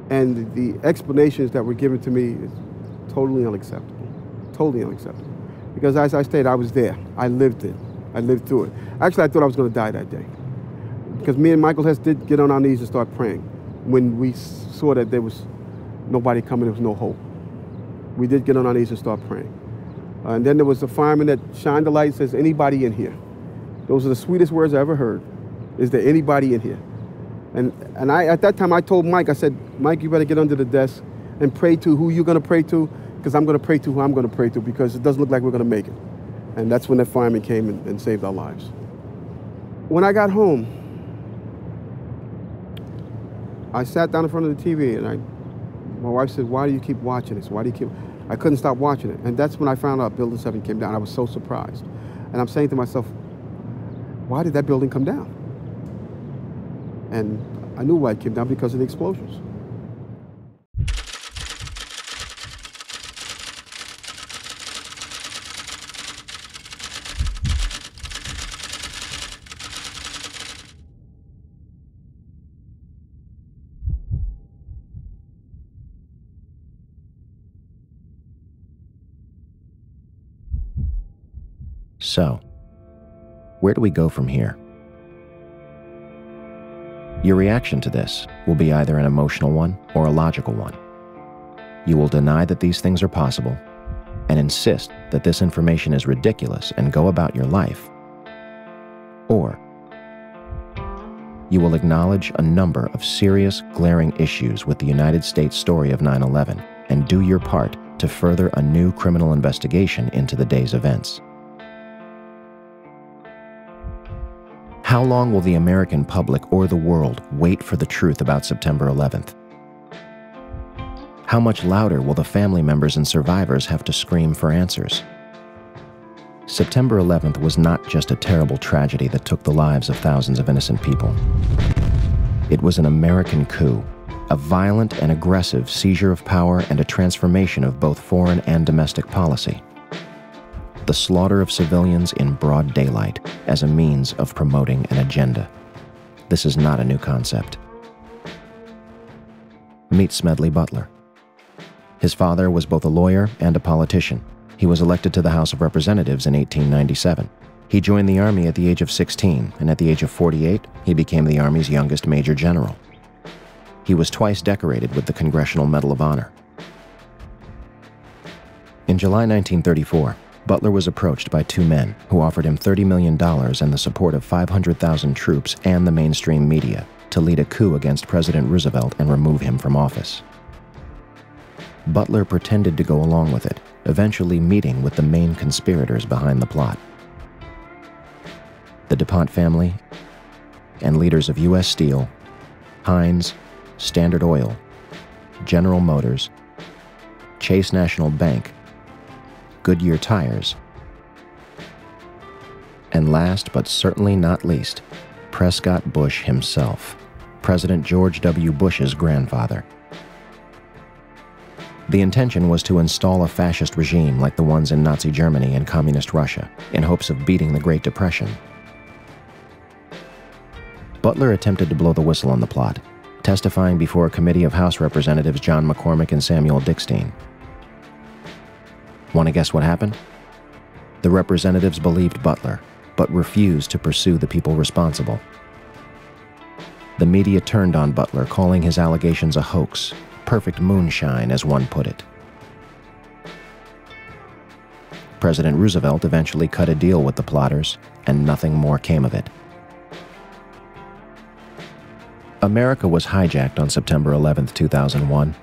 And the explanations that were given to me is totally unacceptable. Totally unacceptable. Because as I stated, I was there. I lived it. I lived through it. Actually, I thought I was going to die that day. Because me and Michael Hess did get on our knees and start praying. When we saw that there was nobody coming, there was no hope. We did get on our knees and start praying. And then there was a fireman that shined the light and says, "Anybody in here?" Those are the sweetest words I ever heard. Is there anybody in here? And I, at that time, I told Mike, I said, "Mike, you better get under the desk and pray to who you're going to pray to. because I'm going to pray to who I'm going to pray to, because it doesn't look like we're going to make it. And that's when that fireman came and saved our lives. When I got home, I sat down in front of the TV, and my wife said, "Why do you keep watching this? Why do you keep?" I couldn't stop watching it. And that's when I found out Building 7 came down. I was so surprised. And I'm saying to myself, why did that building come down? And I knew why it came down, because of the explosions. So, where do we go from here? Your reaction to this will be either an emotional one or a logical one. You will deny that these things are possible and insist that this information is ridiculous and go about your life. Or you will acknowledge a number of serious, glaring issues with the United States story of 9/11 and do your part to further a new criminal investigation into the day's events. How long will the American public or the world wait for the truth about September 11th? How much louder will the family members and survivors have to scream for answers? September 11th was not just a terrible tragedy that took the lives of thousands of innocent people. It was an American coup, a violent and aggressive seizure of power and a transformation of both foreign and domestic policy. The slaughter of civilians in broad daylight as a means of promoting an agenda. This is not a new concept. Meet Smedley Butler. His father was both a lawyer and a politician. He was elected to the House of Representatives in 1897. He joined the Army at the age of 16, and at the age of 48, he became the Army's youngest Major General. He was twice decorated with the Congressional Medal of Honor. In July 1934, Butler was approached by two men who offered him $30 million and the support of 500,000 troops and the mainstream media to lead a coup against President Roosevelt and remove him from office. Butler pretended to go along with it, eventually meeting with the main conspirators behind the plot. The DuPont family and leaders of U.S. Steel, Heinz, Standard Oil, General Motors, Chase National Bank, Goodyear Tires, and last but certainly not least, Prescott Bush himself, President George W. Bush's grandfather. The intention was to install a fascist regime like the ones in Nazi Germany and Communist Russia, in hopes of beating the Great Depression. Butler attempted to blow the whistle on the plot, testifying before a committee of House Representatives John McCormick and Samuel Dickstein. Want to guess what happened? The representatives believed Butler, but refused to pursue the people responsible. The media turned on Butler, calling his allegations a hoax, perfect moonshine, as one put it. President Roosevelt eventually cut a deal with the plotters, and nothing more came of it. America was hijacked on September 11, 2001.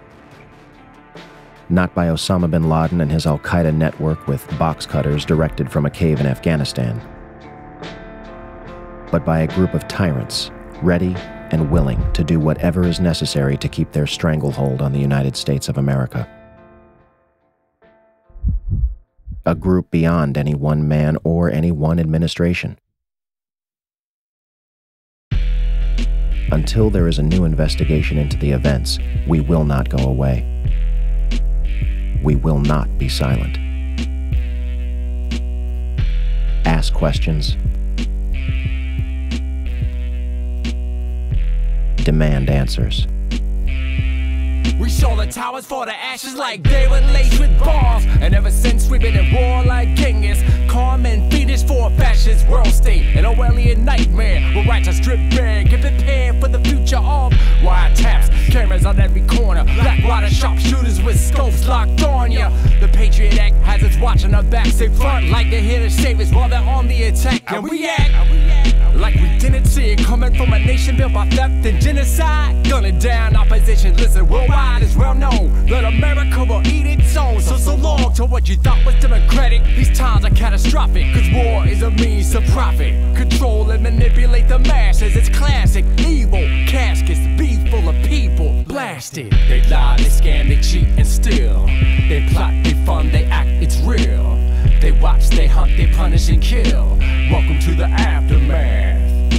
Not by Osama bin Laden and his al-Qaeda network with box cutters directed from a cave in Afghanistan, but by a group of tyrants, ready and willing to do whatever is necessary to keep their stranglehold on the United States of America. A group beyond any one man or any one administration. Until there is a new investigation into the events, we will not go away. We will not be silent. Ask questions. Demand answers. We show the towers for the ashes like they were laced with bombs. And ever since we've been at war like Genghis, calm and fiendish for a fascist world state. An Orwellian nightmare where righteous strip bare. Get prepared for the future of wiretaps. Cameras on every corner, black-water sharpshooters with scopes locked on ya. The Patriot Act has us watching our backs in front like they're here to save us while they're on the attack. And we act like we didn't see it coming from a nation built by theft and genocide. Gunning down opposition, listen, worldwide is well known that America will eat its own. So to what you thought was democratic. These times are catastrophic, cause war is a means to profit. Control and manipulate the masses, it's classic. Evil caskets, be full of people blasted. They lie, they scam, they cheat and steal. They plot, they fund, they act, it's real. They watch, they hunt, they punish and kill. Welcome to the aftermath.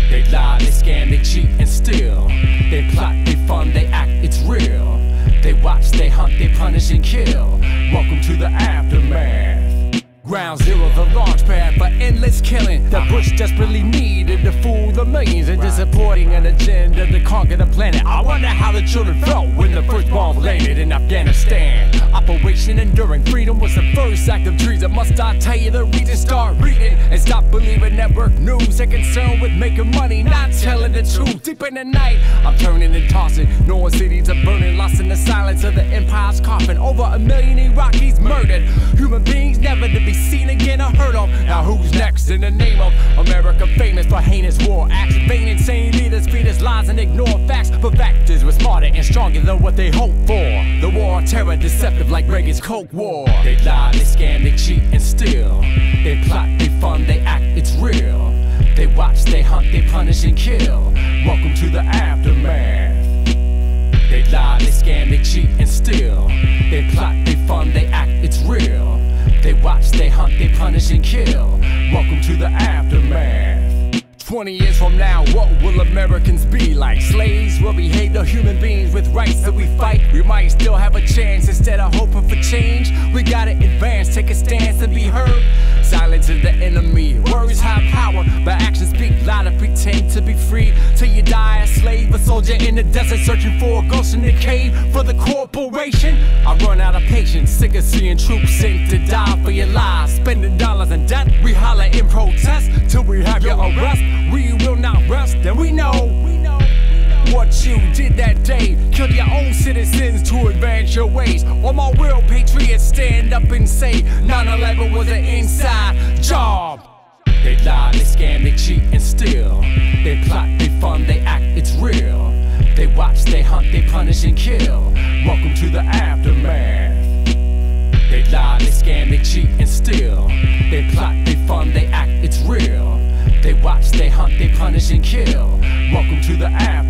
They lie, they scam, they cheat and steal. They plot, they fund, they act, it's real. They watch, they hunt, they punish and kill. Welcome to the aftermath. Ground zero, the launch pad for endless killing. The Bush desperately needed to fool the millions into supporting an agenda to conquer the planet. I wonder how the children felt when the first bomb landed in Afghanistan. Operation Enduring Freedom was the first act of treason. Must I tell you the reason? Start reading and stop believing network news. They're concerned with making money, not telling the truth. Deep in the night, I'm turning and tossing, knowing cities are burning, lost in the silence of the empire's coffin. Over 1 million Iraqis murdered, human beings never to be seen again or heard of. Now who's next in the name of America, famous for heinous war acts? Vain, insane leaders feed us lies and ignore facts, but factors were smarter and stronger than what they hoped for. The war on terror, deceptive like Reagan's Coke War. They lie, they scam, they cheat and steal. They plot, they fund, they act, it's real. They watch, they hunt, they punish and kill. Welcome to the aftermath. They lie, they scam, they cheat and steal. They plot, they fund, they act, it's real. They watch, they hunt, they punish and kill. Welcome to the aftermath. 20 years from now, what will Americans be like? Slaves will behave to human beings with rights that we fight. We might still have a chance instead of hoping for change. We gotta advance, take a stance and be heard. Silence is the enemy. Words have power, but actions speak louder. Pretend to be free till you die a slave. A soldier in the desert searching for a ghost in the cave for the corporation. I run out of patience, sick of seeing troops sent to die for your lives. Spending dollars in debt, we holler in protest till we have your arrest. We will not rest, and we know what you did that day. Killed your own citizens to advance your ways. All my real patriots stand up and say 9/11 was an inside job. They lie, they scam, they cheat and steal. They plot, they fund, they act, it's real. They watch, they hunt, they punish and kill. Welcome to the aftermath. They lie, they scam, they cheat and steal. They plot, they fund, they act, it's real. They watch, they hunt, they punish and kill. Welcome to the aftermath.